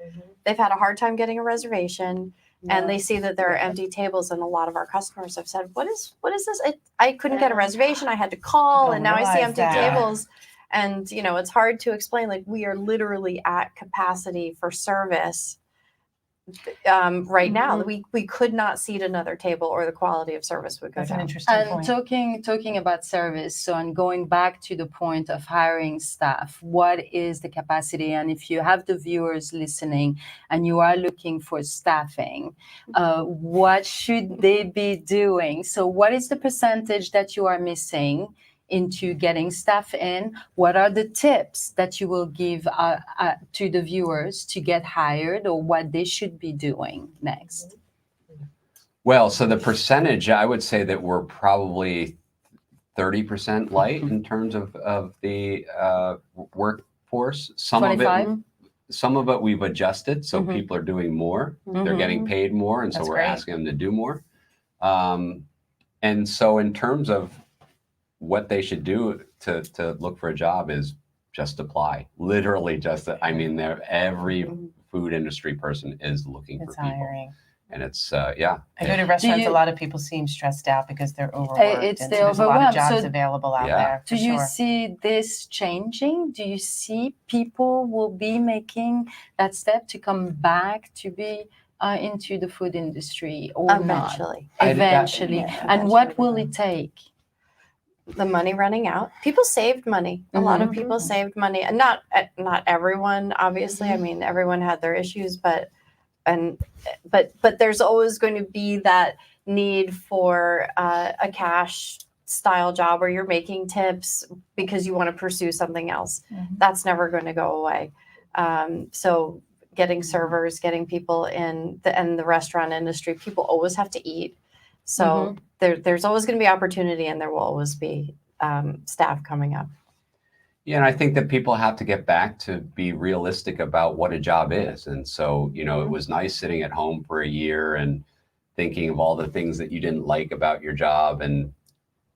Speaker 2: they've had a hard time getting a reservation, and they see that there are empty tables, and a lot of our customers have said, "What is this? I couldn't get a reservation. I had to call,
Speaker 3: Don't
Speaker 2: and now I see
Speaker 3: realize
Speaker 2: empty
Speaker 3: that.
Speaker 5: Yeah.
Speaker 2: tables." And it's hard to explain. Like, we are literally at capacity for service right now. We could not seat another table, or the quality of service would go
Speaker 3: That's an
Speaker 2: down.
Speaker 3: interesting
Speaker 1: And
Speaker 3: point.
Speaker 1: talking about service, so and going back to the point of hiring staff, what is the capacity? And if you have the viewers listening and you are looking for staffing, what should they be doing? So what is the percentage that you are missing into getting staff in? What are the tips that you will give to the viewers to get hired, or what they should be doing next?
Speaker 5: Well, so the percentage, I would say that we're probably 30% light in terms of the workforce. Some of
Speaker 1: 25?
Speaker 5: it we've adjusted, so
Speaker 1: Mhm.
Speaker 5: people are doing more. They're
Speaker 1: Mhm.
Speaker 5: getting paid more, and so
Speaker 3: That's
Speaker 5: we're
Speaker 3: great.
Speaker 5: asking them to do more. And so in terms of what they should do to look for a job is just apply. Literally just, I mean, every food industry person is looking
Speaker 3: It's
Speaker 5: for people.
Speaker 3: hiring.
Speaker 5: And it's, yeah.
Speaker 3: I go to restaurants,
Speaker 1: you-
Speaker 3: a lot of people seem stressed out because they're overworked.
Speaker 1: It's
Speaker 3: and
Speaker 1: the
Speaker 3: so there's a lot
Speaker 1: overwhelm.
Speaker 3: of jobs
Speaker 1: So
Speaker 3: available out
Speaker 5: Yeah.
Speaker 3: there.
Speaker 1: Do
Speaker 3: for
Speaker 1: you
Speaker 3: sure.
Speaker 1: see this changing? Do you see people will be making that step to come back to be into the food industry or not?
Speaker 2: Eventually.
Speaker 1: Eventually.
Speaker 3: Yeah,
Speaker 1: And what will it take?
Speaker 2: The money running out. People saved money. A lot of people saved money, and not everyone, obviously. I mean, everyone had their issues, but there's always going to be that need for a cash style job where you're making tips because you want to pursue something else. That's never going to go away. So getting servers, getting people in the restaurant industry, people always have to eat. So there's always going to be opportunity, and there will always be staff coming up.
Speaker 5: Yeah, and I think that people have to get back to be realistic about what a job is. And so, it was nice sitting at home for a year and thinking of all the things that you didn't like about your job, and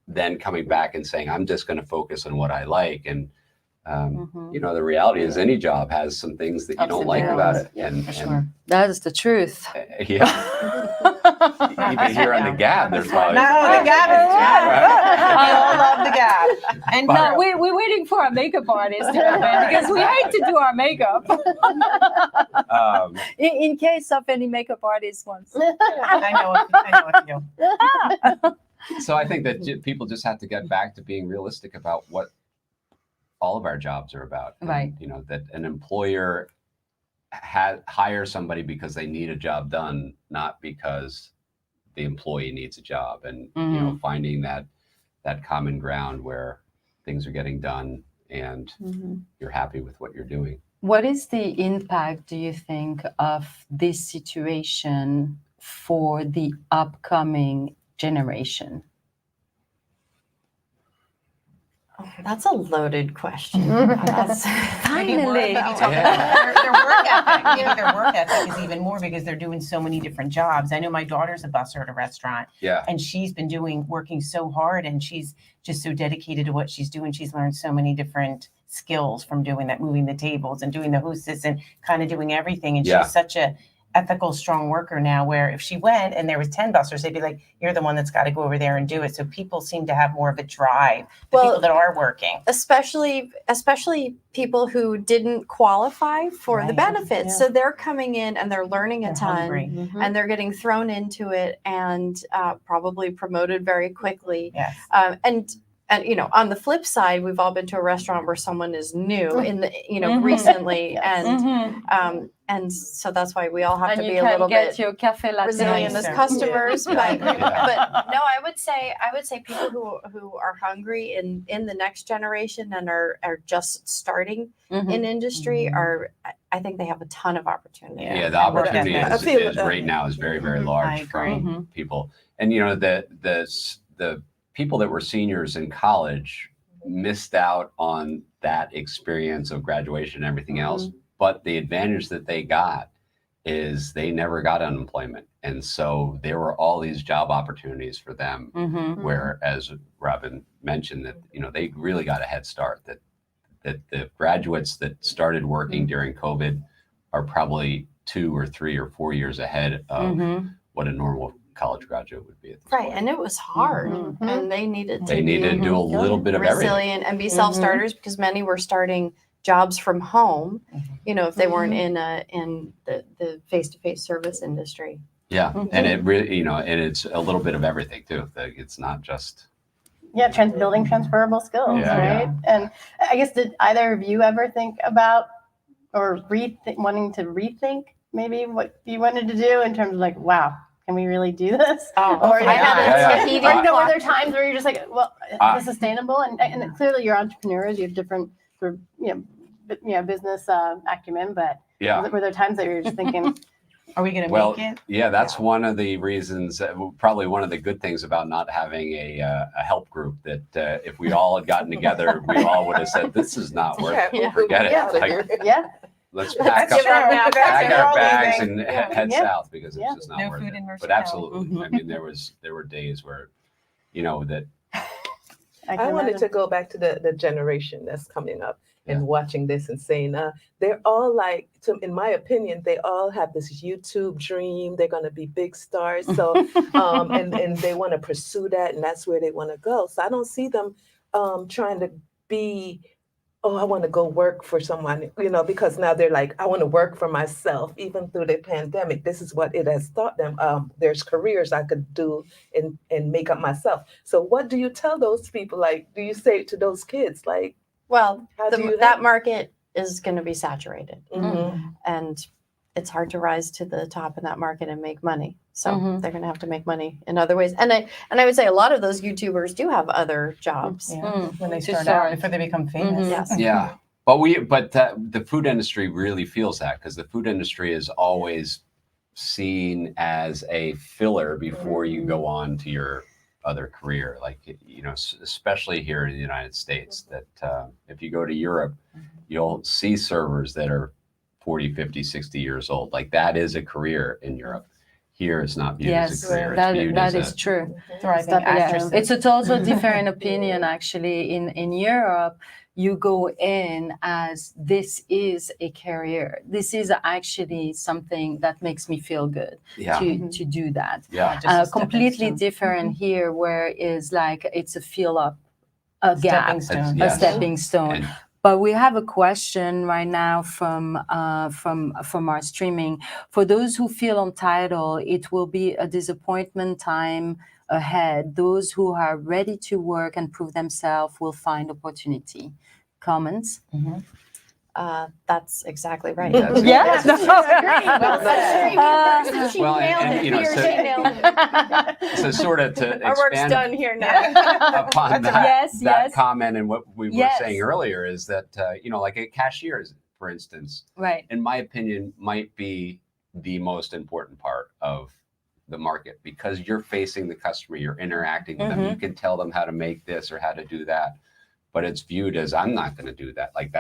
Speaker 5: then coming back and saying, I'm just going to focus on what I like. And, the reality is any job has some things that you
Speaker 6: Ups
Speaker 5: don't
Speaker 6: and
Speaker 5: like about
Speaker 6: downs.
Speaker 5: it.
Speaker 6: Yeah,
Speaker 5: and,
Speaker 3: for sure.
Speaker 1: That is the truth.
Speaker 5: and yeah, even here on the Gab, there's probably.
Speaker 3: No, the Gab is we all love the Gab. And
Speaker 1: No, we're waiting for our makeup artist to come in because we hate to do our makeup. In case of any makeup artist wants.
Speaker 3: I know what you do.
Speaker 5: So I think that people just have to get back to being realistic about what all of our jobs are about. And,
Speaker 1: Right.
Speaker 5: that an employer hires somebody because they need a job done, not because the employee needs a job. And finding that common ground where things are getting done and you're happy with what you're doing.
Speaker 1: What is the impact, do you think, of this situation for the upcoming generation?
Speaker 2: That's a loaded question.
Speaker 1: Finally.
Speaker 3: Their work ethic. Maybe their work ethic is even more because they're doing so many different jobs. I know my daughter's a busser at a restaurant.
Speaker 5: Yeah.
Speaker 3: And she's been working so hard, and she's just so dedicated to what she's doing. She's learned so many different skills from doing that, moving the tables and doing the hostess and kind of doing everything. And
Speaker 5: Yeah.
Speaker 3: she's such a ethical, strong worker now, where if she went and there was 10 busters, they'd be like, you're the one that's got to go over there and do it. So people seem to have more of a drive, the
Speaker 2: Well,
Speaker 3: people that are working.
Speaker 2: especially people who didn't qualify for the
Speaker 3: Right.
Speaker 2: benefits.
Speaker 6: Yeah.
Speaker 2: So they're coming in and they're learning a
Speaker 3: They're
Speaker 2: ton.
Speaker 3: hungry.
Speaker 2: And they're getting thrown into it and probably promoted very quickly.
Speaker 3: Yes.
Speaker 2: and on the flip side, we've all been to a restaurant where someone is new in the
Speaker 1: Mhm.
Speaker 2: recently,
Speaker 6: Yes.
Speaker 2: and so that's why we all have
Speaker 1: And
Speaker 2: to
Speaker 1: you
Speaker 2: be a
Speaker 1: can
Speaker 2: little
Speaker 1: get
Speaker 2: bit
Speaker 1: your cafe latte.
Speaker 2: resilient as
Speaker 3: Nicer.
Speaker 2: customers.
Speaker 5: Yeah.
Speaker 2: But
Speaker 5: Yeah.
Speaker 2: but no, I would say people who are hungry in the next generation and are just starting
Speaker 1: Mhm.
Speaker 2: in industry
Speaker 3: Mhm.
Speaker 2: are, I think they have a ton of opportunity.
Speaker 5: Yeah, the
Speaker 3: And work
Speaker 5: opportunity
Speaker 3: ethic.
Speaker 4: I
Speaker 5: is,
Speaker 4: feel,
Speaker 5: is right now is very, very
Speaker 2: Mhm.
Speaker 5: large
Speaker 3: I agree.
Speaker 5: from people. And the people that were seniors in college missed out on that experience of graduation and everything else. But the advantage that they got is they never got unemployment. And so there were all these job opportunities for them,
Speaker 1: Mhm.
Speaker 5: where, as Robin mentioned, that they really got a head start. That the graduates that started working during COVID are probably 2 or 3 or 4 years ahead of
Speaker 1: Mhm.
Speaker 5: what a normal college graduate would be at this
Speaker 2: Right,
Speaker 5: point.
Speaker 2: and it was hard,
Speaker 6: Mhm.
Speaker 2: and they needed to
Speaker 5: They
Speaker 2: be
Speaker 5: needed to do a little bit of everything.
Speaker 2: resilient and be self-starters because many were starting jobs from home, if they weren't in the face-to-face service industry.
Speaker 5: Yeah, and it really, and it's a little bit of everything too. Like, it's not just
Speaker 6: Yeah, building transferable skills,
Speaker 5: Yeah,
Speaker 6: right? And I guess, did either of you ever think about or wanting to rethink maybe what you wanted to do in terms of like, wow, can we really do this?
Speaker 2: Oh,
Speaker 6: Or
Speaker 2: I had
Speaker 5: Yeah.
Speaker 2: a heating
Speaker 6: or were
Speaker 2: clock.
Speaker 6: there times where you're just like, well, is this sustainable? And clearly you're entrepreneurs, you have different sort of business acumen, but
Speaker 5: yeah.
Speaker 6: were there times that you're just thinking,
Speaker 3: Are we going to
Speaker 5: Well,
Speaker 3: make it?
Speaker 5: yeah, that's one of the reasons, probably one of the good things about not having a help group, that if we all had gotten together, we all would have said, this is not worth it.
Speaker 2: Yeah.
Speaker 5: Forget it.
Speaker 6: Yeah.
Speaker 5: Like,
Speaker 6: yeah,
Speaker 5: let's
Speaker 2: Let's
Speaker 5: pack
Speaker 2: give up now.
Speaker 5: pack
Speaker 3: We're
Speaker 5: our
Speaker 3: all
Speaker 5: bags
Speaker 3: leaving.
Speaker 5: and head
Speaker 6: Yeah.
Speaker 5: south, because it's
Speaker 6: Yeah.
Speaker 5: just not
Speaker 3: No
Speaker 5: worth
Speaker 3: food
Speaker 5: it.
Speaker 3: in Mercer
Speaker 5: But
Speaker 3: County.
Speaker 5: absolutely. I mean, there were days where, that
Speaker 6: I
Speaker 4: I
Speaker 6: can
Speaker 4: wanted
Speaker 6: imagine.
Speaker 4: to go back to the generation that's coming up
Speaker 5: Yeah.
Speaker 4: and watching this and saying, they're all like, in my opinion, they all have this YouTube dream. They're going to be big stars. So, and they want to pursue that, and that's where they want to go. So I don't see them trying to be, oh, I want to go work for someone, because now they're like, I want to work for myself. Even through the pandemic, this is what it has taught them. There's careers I could do and make up myself. So what do you tell those people? Like, do you say to those kids, like,
Speaker 2: Well,
Speaker 4: How do you
Speaker 2: that
Speaker 4: help?
Speaker 2: market is going to be saturated,
Speaker 4: mhm.
Speaker 2: and it's hard to rise to the top in that market and make money. So
Speaker 1: Mhm.
Speaker 2: they're going to have to make money in other ways. And I would say a lot of those YouTubers do have other jobs.
Speaker 3: Yeah.
Speaker 1: Mm.
Speaker 3: When they
Speaker 1: To
Speaker 3: start
Speaker 1: start.
Speaker 3: out, before they become famous.
Speaker 1: Mhm.
Speaker 2: Yes.
Speaker 5: Yeah, but the food industry really feels that, because the food industry is always seen as a filler before you go on to your other career. Like, especially here in the United States, that if you go to Europe, you'll see servers that are 40, 50, 60 years old. Like, that is a career in Europe. Here, it's not viewed as
Speaker 1: Yes,
Speaker 5: a career.
Speaker 1: that
Speaker 5: It's viewed
Speaker 1: that
Speaker 5: as
Speaker 1: is true.
Speaker 3: Thriving
Speaker 6: Stepping stone.
Speaker 3: actresses.
Speaker 1: It's a total different opinion, actually. In Europe, you go in as, this is a career. This is actually something that makes me feel good
Speaker 5: yeah,
Speaker 1: to do that.
Speaker 5: yeah.
Speaker 3: Just a stepping
Speaker 1: Completely
Speaker 3: stone.
Speaker 1: different here, where it's like it's a fill up, a gap,
Speaker 3: Stepping stone.
Speaker 5: Yes.
Speaker 1: a stepping stone.
Speaker 5: And
Speaker 1: But we have a question right now from our streaming. For those who feel entitled, it will be a disappointment time ahead. Those who are ready to work and prove themselves will find opportunity. Comments?
Speaker 3: Mhm.
Speaker 2: That's exactly right.
Speaker 5: That's
Speaker 1: Yeah.
Speaker 2: Well said.
Speaker 5: Well, and,
Speaker 2: it.
Speaker 5: you know,
Speaker 2: He or
Speaker 5: so-
Speaker 2: she nailed it.
Speaker 5: so sort of to
Speaker 2: Our work's
Speaker 5: expand
Speaker 2: done here now.
Speaker 5: upon that,
Speaker 1: Yes,
Speaker 5: that
Speaker 1: yes.
Speaker 5: comment and what we were
Speaker 1: Yes.
Speaker 5: saying earlier is that, like a cashier, for instance,
Speaker 1: Right.
Speaker 5: in my opinion, might be the most important part of the market, because you're facing the customer, you're interacting with them, you can tell them how to make this or how to do that, but it's viewed as, I'm not going to do that. Like,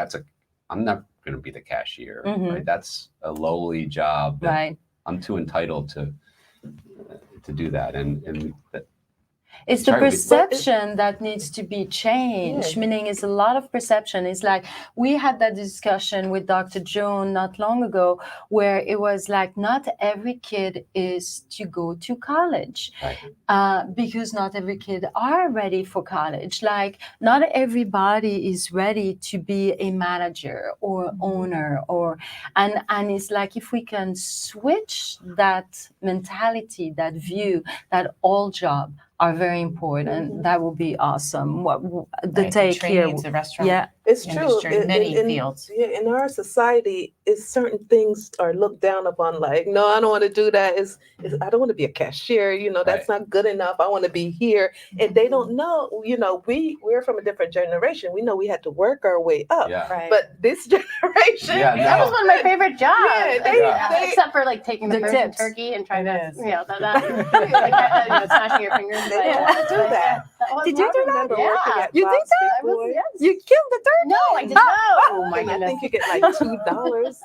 Speaker 5: I'm not going to be the cashier, right? That's a lowly job that
Speaker 1: Right.
Speaker 5: I'm too entitled to do that. And
Speaker 1: It's the
Speaker 5: Sorry,
Speaker 1: perception that needs to be changed, meaning it's a lot of perception. It's like, we had that discussion with Dr. Joan not long ago, where it was like, not every kid is to go to college, because not every kid are ready for college. Like, not everybody is ready to be a manager or owner, and it's like, if we can switch that mentality, that view, that all jobs are very important. That will be awesome. What the
Speaker 3: Right,
Speaker 1: take here?
Speaker 3: trades, the restaurant
Speaker 1: Yeah,
Speaker 4: It's true.
Speaker 3: industry, many fields.
Speaker 4: Yeah, in our society, is certain things are looked down upon. Like, no, I don't want to do that. I don't want to be a cashier. That's not good enough. I want to be here, and they don't know. We're from a different generation. We know we had to work our way up.
Speaker 5: Yeah.
Speaker 2: Right.
Speaker 4: But this generation,
Speaker 5: Yeah,
Speaker 6: That was
Speaker 5: no.
Speaker 6: one of my favorite jobs.
Speaker 4: Yeah, they-
Speaker 6: except for like taking the
Speaker 1: The
Speaker 6: frozen
Speaker 1: tips.
Speaker 6: turkey and trying to,
Speaker 3: It is.
Speaker 6: smashing your fingers.
Speaker 4: They don't want to do that.
Speaker 1: Did you do
Speaker 4: I remember working
Speaker 6: Yeah.
Speaker 4: at
Speaker 1: You did
Speaker 4: Bob's Big
Speaker 6: I was,
Speaker 4: Boy.
Speaker 6: yes.
Speaker 1: you killed the turkey.
Speaker 6: No, I did not.
Speaker 1: Oh my
Speaker 4: And I
Speaker 1: goodness.
Speaker 4: think you get like $2,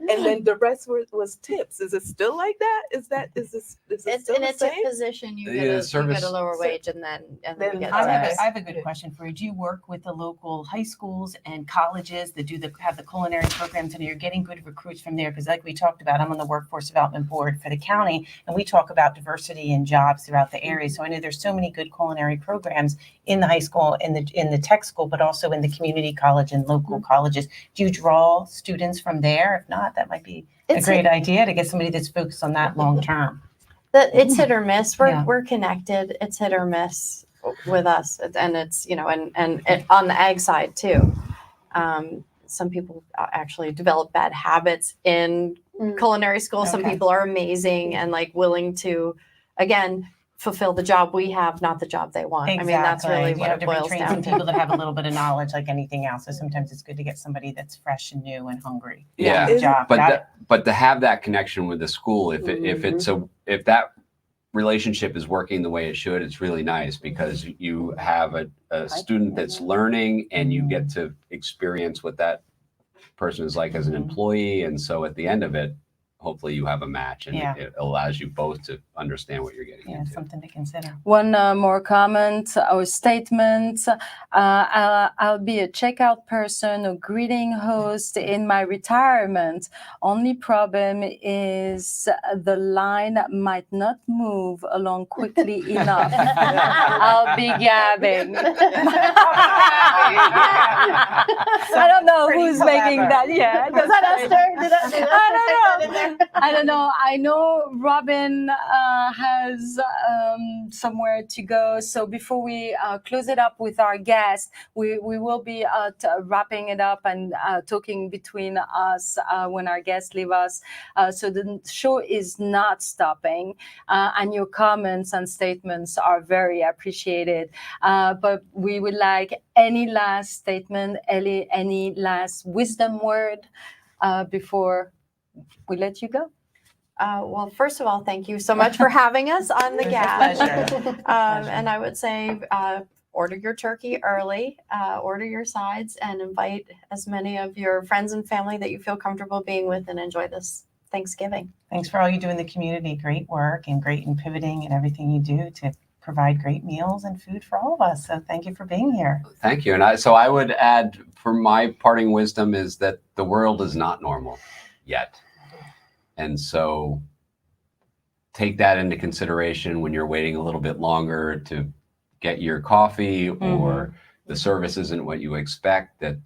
Speaker 4: and then the rest was tips. Is it still like that? Is it
Speaker 2: It's
Speaker 4: still
Speaker 2: in
Speaker 4: the
Speaker 2: a tip
Speaker 4: same?
Speaker 2: position. You
Speaker 5: Yeah,
Speaker 2: get a
Speaker 5: service-
Speaker 2: lower wage, and then
Speaker 4: Then
Speaker 2: you get
Speaker 3: I have,
Speaker 2: tips.
Speaker 3: I have a good question for you. Do you work with the local high schools and colleges that have the culinary programs, and you're getting good recruits from there? Because like we talked about, I'm on the workforce development board for the county, and we talk about diversity in jobs throughout the area. So I know there's so many good culinary programs in the high school, in the tech school, but also in the community college and local colleges. Do you draw students from there? If not, that might be a
Speaker 2: It's
Speaker 3: great idea to get somebody that's focused on that long term.
Speaker 2: It's hit or miss.
Speaker 3: Yeah.
Speaker 2: We're connected. It's hit or miss with us, and it's and on the ag side too. Some people actually develop bad habits in culinary school. Some
Speaker 3: Okay.
Speaker 2: people are amazing and like willing to, again, fulfill the job we have, not the job they want.
Speaker 3: Exactly.
Speaker 2: I mean, that's really
Speaker 3: You
Speaker 2: what
Speaker 3: have
Speaker 2: it
Speaker 3: to
Speaker 2: boils
Speaker 3: retrain
Speaker 2: down
Speaker 3: some
Speaker 2: to.
Speaker 3: people that have a little bit of knowledge like anything else. So sometimes it's good to get somebody that's fresh and new and hungry.
Speaker 5: Yeah.
Speaker 3: for the job. Got it.
Speaker 5: But to have that connection with the school, if that relationship is working the way it should, it's really nice because you have a student that's learning and you get to experience what that person is like as an employee. And so at the end of it, hopefully you have a match and
Speaker 3: Yeah.
Speaker 5: it allows you both to understand what you're getting
Speaker 3: Yeah,
Speaker 5: into.
Speaker 3: something to consider.
Speaker 1: One more comment or statement. I'll be a checkout person or greeting host in my retirement. Only problem is the line might not move along quickly enough. I'll be gabbing. I don't know
Speaker 3: Pretty
Speaker 1: who's making
Speaker 3: clever.
Speaker 1: that. Yeah,
Speaker 6: Was that Esther? Did
Speaker 1: I don't
Speaker 6: know.
Speaker 1: I don't know. I know Robin has somewhere to go. So before we close it up with our guest, we will be wrapping it up and talking between us when our guests leave us. So the show is not stopping, and your comments and statements are very appreciated. But we would like any last statement, any last wisdom word before we let you go.
Speaker 2: Well, first of all, thank you so much for having us on the
Speaker 3: It was a
Speaker 2: Gab.
Speaker 3: pleasure.
Speaker 2: And I would say order your turkey early, order your sides, and invite as many of your friends and family that you feel comfortable being with, and enjoy this Thanksgiving.
Speaker 3: Thanks for all you do in the community. Great work and great in pivoting and everything you do to provide great meals and food for all of us. So thank you for being here.
Speaker 5: Thank you. And I would add, for my parting wisdom, is that the world is not normal yet. And so take that into consideration when you're waiting a little bit longer to get your coffee or the service isn't what you expect, that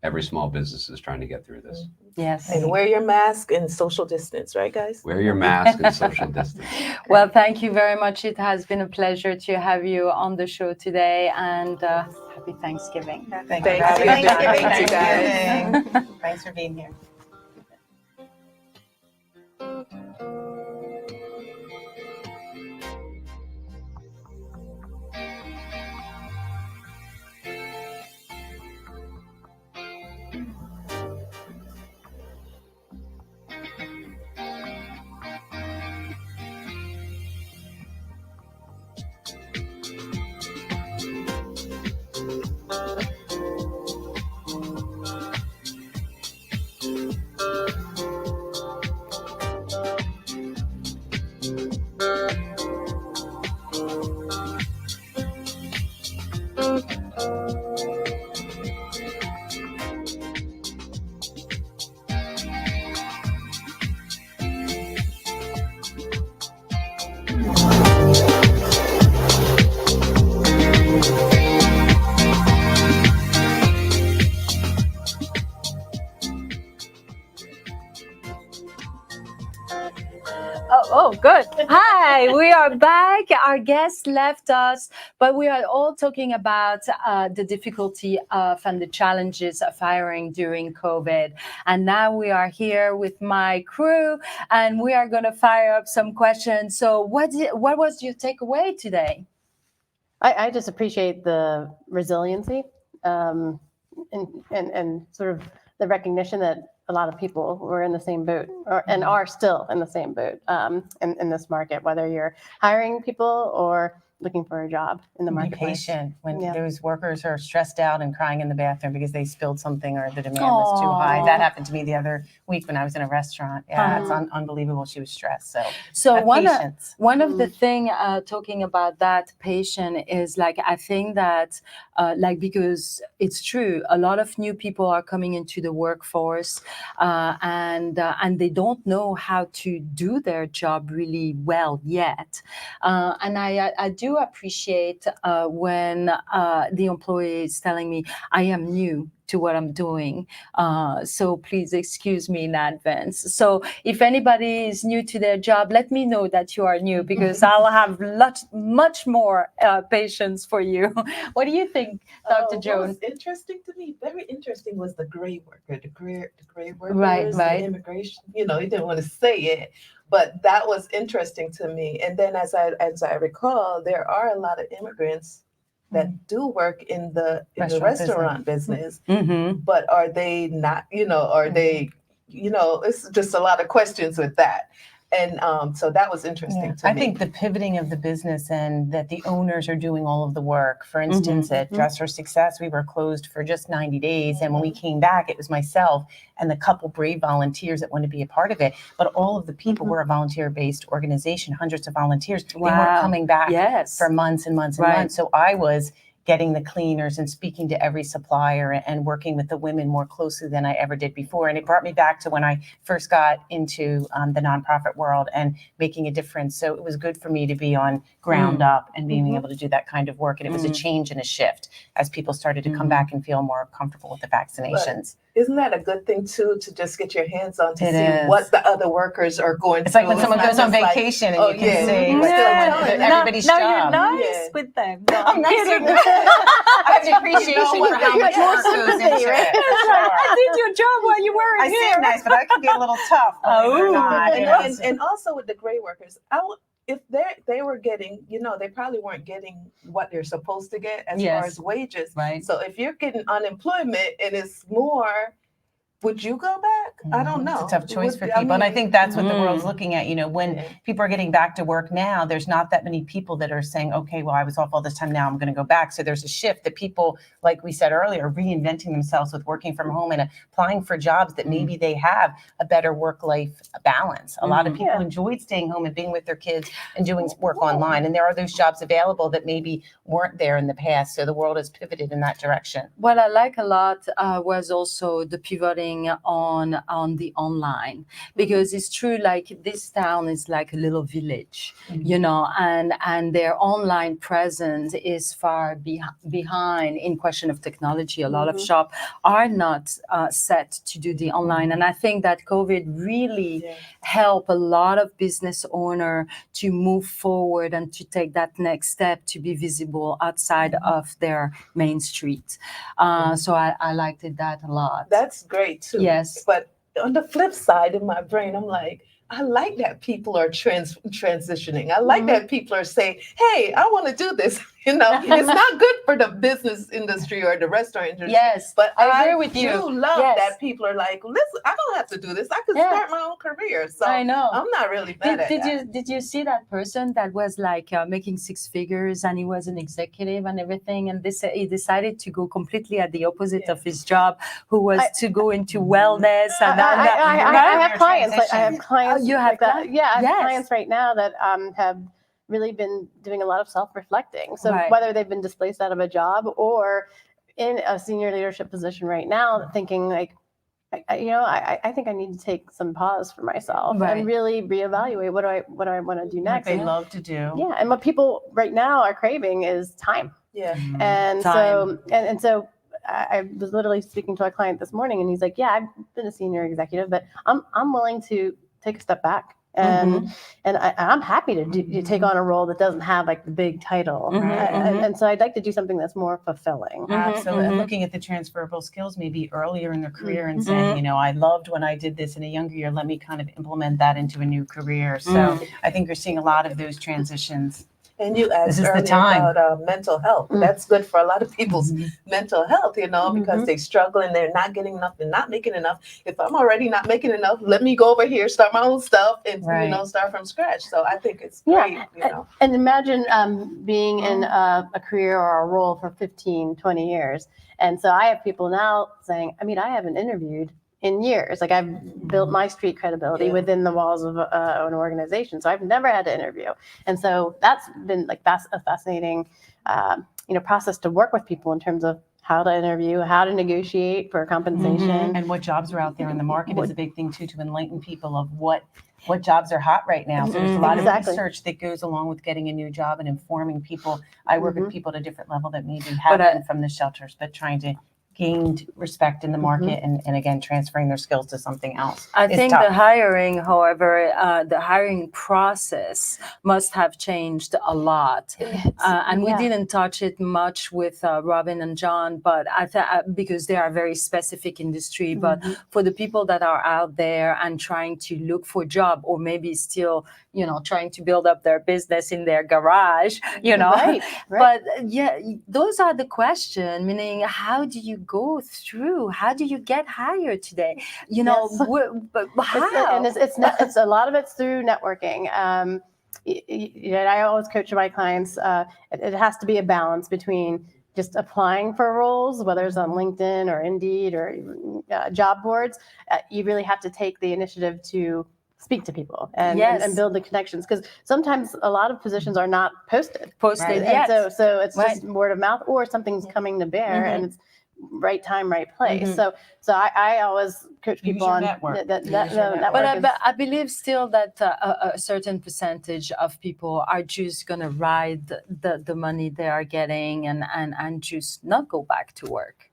Speaker 5: every small business is trying to get through this.
Speaker 1: Yes.
Speaker 4: And wear your mask and social distance, right, guys?
Speaker 5: Wear your mask and social distance.
Speaker 1: Well, thank you very much. It has been a pleasure to have you on the show today, and happy Thanksgiving.
Speaker 3: Thank
Speaker 4: Thank
Speaker 3: you.
Speaker 4: you.
Speaker 3: Thank
Speaker 4: you, guys.
Speaker 3: Thanks for being here.
Speaker 1: Oh, good. Hi. Okay, we are back. Our guest left us, but we are all talking about the difficulty of and the challenges of hiring during COVID. And now we are here with my crew, and we are going to fire up some questions. So, what was your takeaway today?
Speaker 6: I just appreciate the resiliency and sort of the recognition that a lot of people were in the same boat and are still in the same boat in this market, whether you're hiring people or looking for a job in the
Speaker 3: Be
Speaker 6: marketplace.
Speaker 3: patient when
Speaker 6: Yeah.
Speaker 3: those workers are stressed out and crying in the bathroom because they spilled something or the demand was too high.
Speaker 1: Aw.
Speaker 3: That happened to me the other week when I was in a restaurant. Yeah, it's
Speaker 6: Uh-huh.
Speaker 3: unbelievable. She was stressed.
Speaker 1: So
Speaker 3: have
Speaker 1: one
Speaker 3: patience.
Speaker 1: of the thing talking about that patient is like I think that like because it's true, a lot of new people are coming into the workforce and they don't know how to do their job really well yet. And I do appreciate when the employee is telling me I am new to what I'm doing. So please excuse me in advance. So if anybody is new to their job, let me know that you are new because I'll have much more patience for you. What do you think, Dr.
Speaker 4: What
Speaker 1: Joan?
Speaker 4: was interesting to me, very interesting, was the gray worker, the gray workers,
Speaker 1: Right.
Speaker 4: the immigration. You know, he didn't want to say it, but that was interesting to me. And then, as I recall, there are a lot of immigrants that do work in the restaurant business.
Speaker 1: Mm-hmm.
Speaker 4: But are they not? You know, are they? You know, it's just a lot of questions with that. And so that was interesting to me.
Speaker 3: I think the pivoting of the business and that the owners are doing all of the work. For instance, at Dress for Success, we were closed for just 90 days. And when we came back, it was myself and the couple brave volunteers that wanted to be a part of it. But all of the people were a volunteer-based organization, hundreds of volunteers. They weren't coming back for months and months and months. So I was getting the cleaners and speaking to every supplier and working with the women more closely than I ever did before. And it brought me back to when I first got into the nonprofit world and making a difference. So it was good for me to be on ground up and being able to do that kind of work. And it was a change and a shift as people started to come back and feel more comfortable with the vaccinations.
Speaker 4: Isn't that a good thing too, to just get your hands on to
Speaker 3: It
Speaker 4: see
Speaker 3: is.
Speaker 4: what the other workers are going
Speaker 3: It's
Speaker 4: through?
Speaker 3: like when someone goes on vacation and you can see everybody's
Speaker 1: now
Speaker 3: job.
Speaker 1: you're nice
Speaker 4: Yeah.
Speaker 1: with them. No,
Speaker 3: I'm nice
Speaker 1: kidding.
Speaker 3: with them. I have an appreciation for how much
Speaker 6: More
Speaker 3: work goes into
Speaker 6: sympathy, right?
Speaker 3: it.
Speaker 1: That's right. I did your job while you weren't
Speaker 3: I
Speaker 1: here.
Speaker 3: seem nice, but I can be a little tough. believe it or not, you know.
Speaker 4: And also with the gray workers, if they were getting, you know, they probably weren't getting what they're supposed to get as far as wages.
Speaker 1: Right.
Speaker 4: So if you're getting unemployment and it's more, would you go back? I don't know.
Speaker 3: It's a tough choice
Speaker 4: Would-
Speaker 3: for
Speaker 4: I
Speaker 3: people. And I
Speaker 4: mean,
Speaker 3: think that's what the world's looking at. You know, when people are getting back to work now, there's not that many people that are saying, okay, well, I was off all this time, now I'm going to go back. So there's a shift that people, like we said earlier, reinventing themselves with working from home and applying for jobs that maybe they have a better work-life balance. A lot of people enjoyed staying home and being with their kids and doing work online. And there are those jobs available that maybe weren't there in the past. So the world has pivoted in that direction.
Speaker 1: What I like a lot was also the pivoting on the online, because it's true, like this town is like a little village, you know, and their online presence is far behind in question of technology. A lot of shops are not set to do the online, and I think that COVID really helped a lot of business owner to move forward and to take that next step to be visible outside of their main street. So I liked that a lot.
Speaker 4: That's great too.
Speaker 1: Yes.
Speaker 4: But on the flip side, in my brain, I'm like, I like that people are transitioning. I like that people are saying, hey, I want to do this. You know, it's not good for the business industry or the restaurant industry.
Speaker 1: Yes,
Speaker 4: but
Speaker 1: I agree with
Speaker 4: do
Speaker 1: you.
Speaker 4: love
Speaker 1: Yes.
Speaker 4: that people are like, listen, I don't have to do this. I could
Speaker 1: Yeah.
Speaker 4: start my own career. So
Speaker 1: I know.
Speaker 4: I'm not really mad at that.
Speaker 1: Did you see that person that was like making six figures and he was an executive and everything, and he decided to go completely at the opposite of his job, who was to go into wellness and
Speaker 6: I have clients. I have clients.
Speaker 1: You have
Speaker 6: like that.
Speaker 1: clients?
Speaker 6: Yeah, I have
Speaker 1: Yes.
Speaker 6: clients right now that have really been doing a lot of self-reflecting. So
Speaker 1: Right.
Speaker 6: whether they've been displaced out of a job or in a senior leadership position right now, thinking like, I think I need to take some pause for myself
Speaker 1: Right.
Speaker 6: and really reevaluate what do I want to do
Speaker 3: What
Speaker 6: next.
Speaker 3: they
Speaker 6: And,
Speaker 3: love to do.
Speaker 6: yeah, and what people right now are craving is time.
Speaker 4: Yeah.
Speaker 6: And
Speaker 1: Time.
Speaker 6: so and so I was literally speaking to a client this morning, and he's like, "Yeah, I've been a senior executive, but I'm willing to take a step back and I'm happy to take on a role that doesn't have like the big title, and so I'd like to do something that's more fulfilling.
Speaker 3: Absolutely. And looking at the transferable skills maybe earlier in their career and saying, you know, I loved when I did this in a younger year, let me kind of implement that into a new career. So I think you're seeing a lot of those transitions.
Speaker 4: And you asked
Speaker 3: This is the
Speaker 4: earlier
Speaker 3: time.
Speaker 4: about mental health. That's good for a lot of people's mental health, you know, because they struggle and they're not getting enough, they're not making enough. If I'm already not making enough, let me go over here, start my own stuff, and you know, start from scratch. So I think it's great, you know.
Speaker 6: And imagine being in a career or a role for 15, 20 years. And so I have people now saying, I mean, I haven't interviewed in years. Like I've built my street credibility within the walls of an organization. So I've never had to interview. And so that's been like a fascinating, process to work with people in terms of how to interview, how to negotiate for compensation.
Speaker 3: And what jobs are out there in the market is a big thing too, to enlighten people of what jobs are hot right now. So there's a lot of research that goes along with getting a new job and informing people. I work with people at a different level that maybe haven't from the shelters, but trying to gain respect in the market and again, transferring their skills to something else.
Speaker 1: I think the hiring, however, the hiring process must have changed a lot. And we didn't touch it much with Robin and John, but because they are very specific industry, but for the people that are out there and trying to look for a job or maybe still, you know, trying to build up their business in their garage, you know.
Speaker 6: Right.
Speaker 1: But yeah, those are the questions, meaning how do you go through? How do you get hired today? You know, but how?
Speaker 6: It's a lot of it's through networking. I always coach my clients. It has to be a balance between just applying for roles, whether it's on LinkedIn or Indeed or job boards. You really have to take the initiative to speak to people and build the connections, because sometimes a lot of positions are not posted. And so it's just word of mouth or something's coming to bear and it's right time, right place. So I always coach people on network.
Speaker 1: But I believe still that a certain percentage of people are just going to ride the money they are getting and just not go back to work.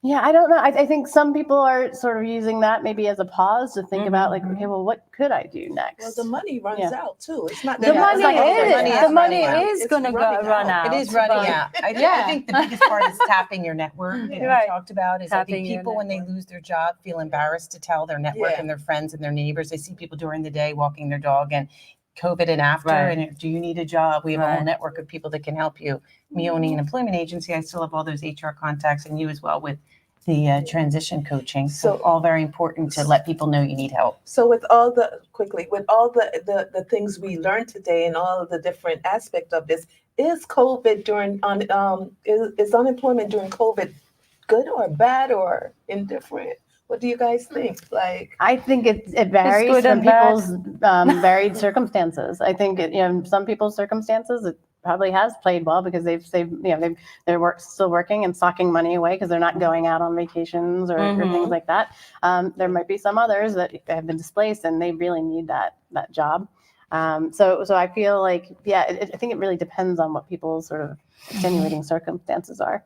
Speaker 6: Yeah, I don't know. I think some people are sort of using that maybe as a pause to think about like, okay, well, what could I do next?
Speaker 4: Well, the money runs out too. It's not
Speaker 1: the money is going to run out.
Speaker 3: It is running out. I think the biggest part is tapping your network. That we talked about is I think people when they lose their job feel embarrassed to tell their network and their friends and their neighbors. I see people during the day walking their dog and COVID and after, and do you need a job? We have a whole network of people that can help you. Me owning an employment agency, I still have all those HR contacts, and you as well with the transition coaching. So all very important to let people know you need help.
Speaker 4: So with all the things we learned today and all of the different aspects of this, is COVID is unemployment during COVID good or bad or indifferent? What do you guys think? Like,
Speaker 6: I think it varies from people's varied circumstances. I think some people's circumstances it probably has played well because they're still working and stocking money away because they're not going out on vacations or things like that. There might be some others that have been displaced and they really need that job. So I feel like I think it really depends on what people's sort of extenuating circumstances are.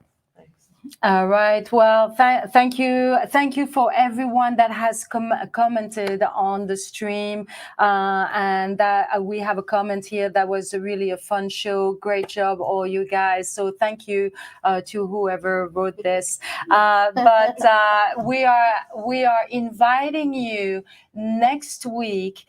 Speaker 1: All right. Well, thank you. Thank you for everyone that has commented on the stream. And that we have a comment here that was really a fun show. Great job, all you guys. So thank you to whoever wrote this. But we are inviting you next week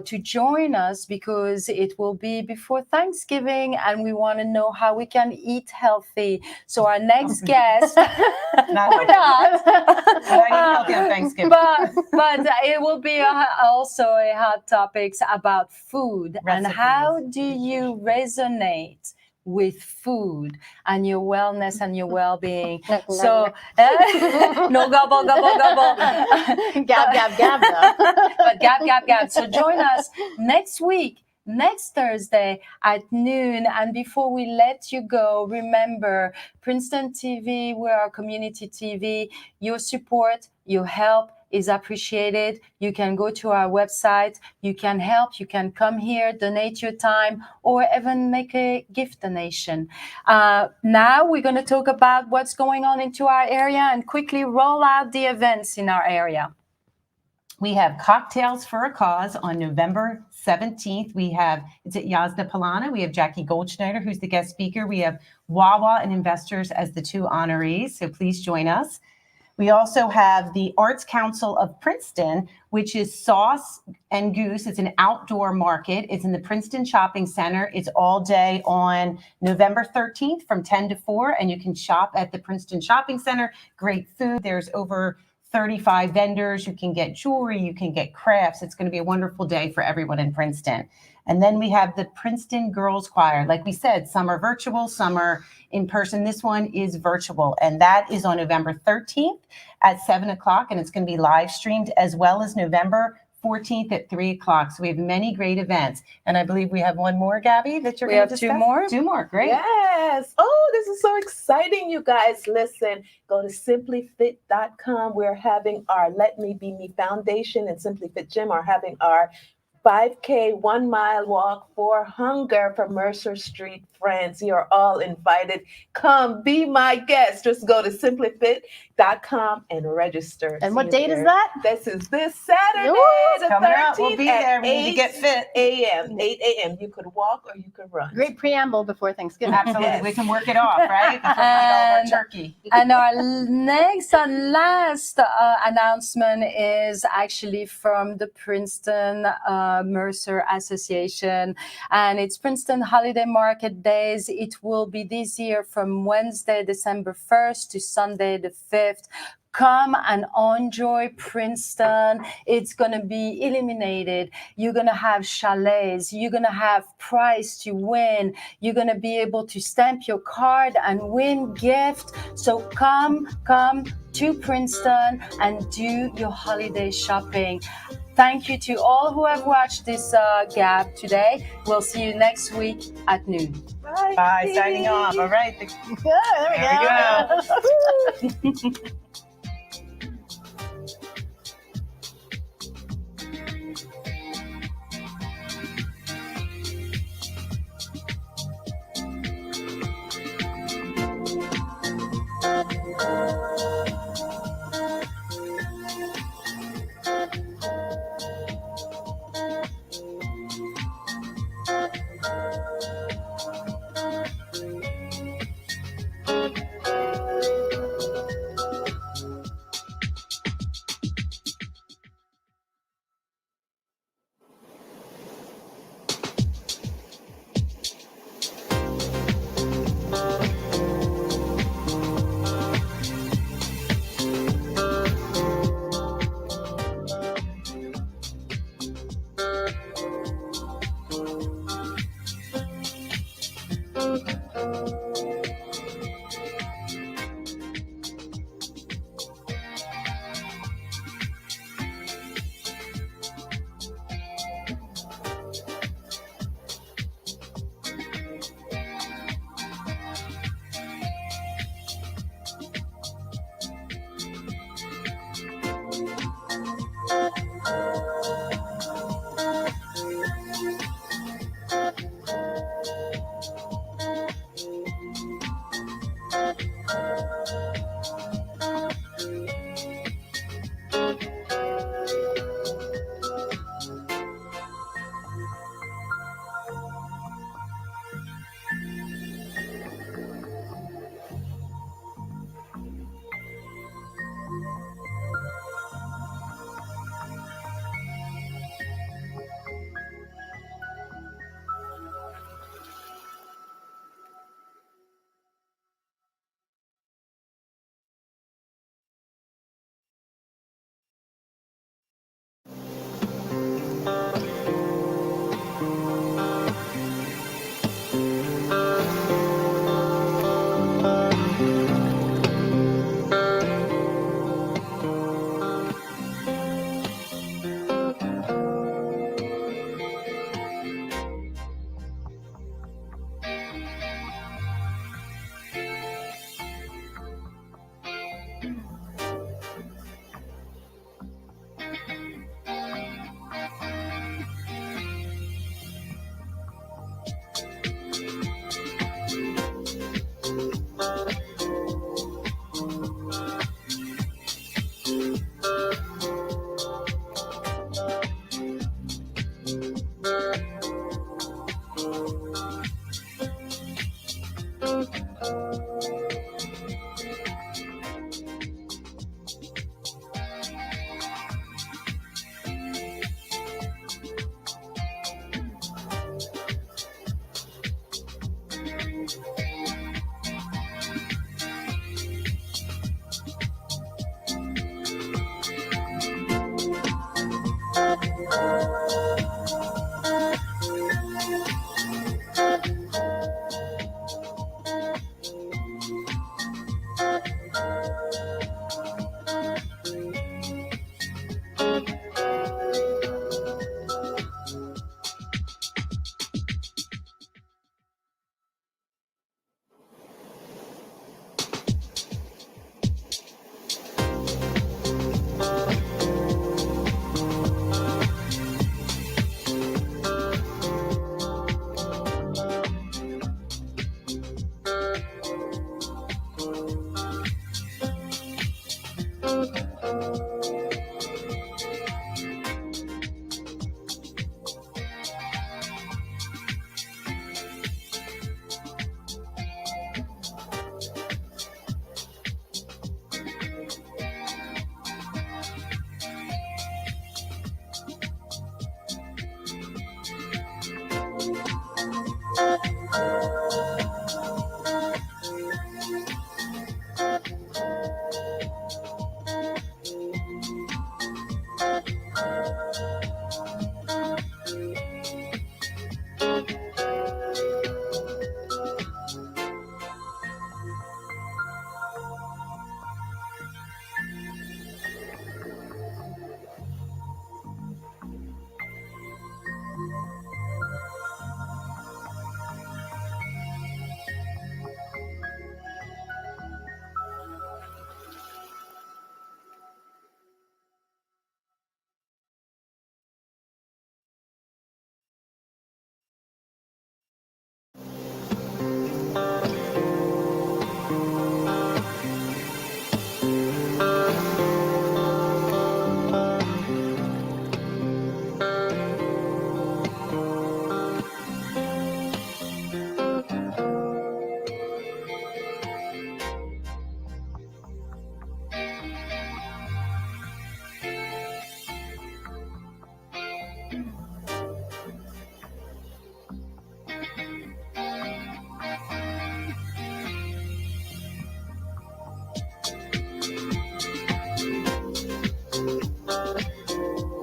Speaker 1: to join us because it will be before Thanksgiving and we want to know how we can eat healthy. So our next guest,
Speaker 3: not healthy on Thanksgiving.
Speaker 1: But it will be also a hot topics about food and how do you resonate with food and your wellness and your well-being. So no gobble, gobble, gobble.
Speaker 6: Gab, gab, gab. Though.
Speaker 1: But gab, gab, gab. So join us next week, next Thursday at noon. And before we let you go, remember, Princeton TV, we're our community TV. Your support, your help is appreciated. You can go to our website. You can help. You can come here, donate your time, or even make a gift donation. Now we're going to talk about what's going on into our area and quickly roll out the events in our area.
Speaker 3: We have Cocktails for a Cause on November 17th. It's at Yazda Polana. We have Jackie Goldschneider, who's the guest speaker. We have Wawa and Investors as the two honorees, so please join us. We also have the Arts Council of Princeton, which is Sauce and Goose. It's an outdoor market. It's in the Princeton Shopping Center. It's all day on November 13th from 10 to 4, and you can shop at the Princeton Shopping Center. Great food. There's over 35 vendors. You can get jewelry. You can get crafts. It's going to be a wonderful day for everyone in Princeton. And then we have the Princeton Girls Choir. Like we said, some are virtual, some are in person. This one is virtual, and that is on November 13th at 7 o'clock, and it's going to be live streamed, as well as November 14th at 3 o'clock. So we have many great events. And I believe we have one more, Gabi, that you're
Speaker 1: We
Speaker 3: going
Speaker 1: have
Speaker 3: to
Speaker 1: two
Speaker 3: discuss?
Speaker 1: more.
Speaker 3: Two more, great.
Speaker 4: Yes. Oh, this is so exciting, you guys. Listen, go to simplyfit.com. We're having our Let Me Be Me Foundation and Simply Fit Gym are having our 5K 1 mile walk for hunger for Mercer Street friends. You're all invited. Come be my guest. Just go to simplyfit.com and register.
Speaker 6: And
Speaker 4: See
Speaker 6: what
Speaker 4: you
Speaker 6: date is
Speaker 4: there.
Speaker 6: that?
Speaker 4: This is this Saturday,
Speaker 6: Ooh,
Speaker 4: the
Speaker 3: coming up.
Speaker 4: 13th
Speaker 3: We'll be
Speaker 4: at
Speaker 3: there. We need to get fit.
Speaker 4: 8 a.m. 8 a.m. You could walk or you could run.
Speaker 6: Great preamble before Thanksgiving.
Speaker 3: Absolutely.
Speaker 4: Yes.
Speaker 3: We can work it off, right? Before we eat all of our
Speaker 1: And-
Speaker 3: turkey.
Speaker 1: And our next and last announcement is actually from the Princeton Mercer Association, and it's Princeton Holiday Market Days. It will be this year from Wednesday, December 1st to Sunday, the 5th. Come and enjoy Princeton. It's going to be illuminated. You're going to have chalets. You're going to have prize to win. You're going to be able to stamp your card and win gift. So come to Princeton and do your holiday shopping. Thank you to all who have watched this Gab today. We'll see you next week at noon.
Speaker 4: Bye.
Speaker 3: Bye. Signing off. All right.
Speaker 6: There we go.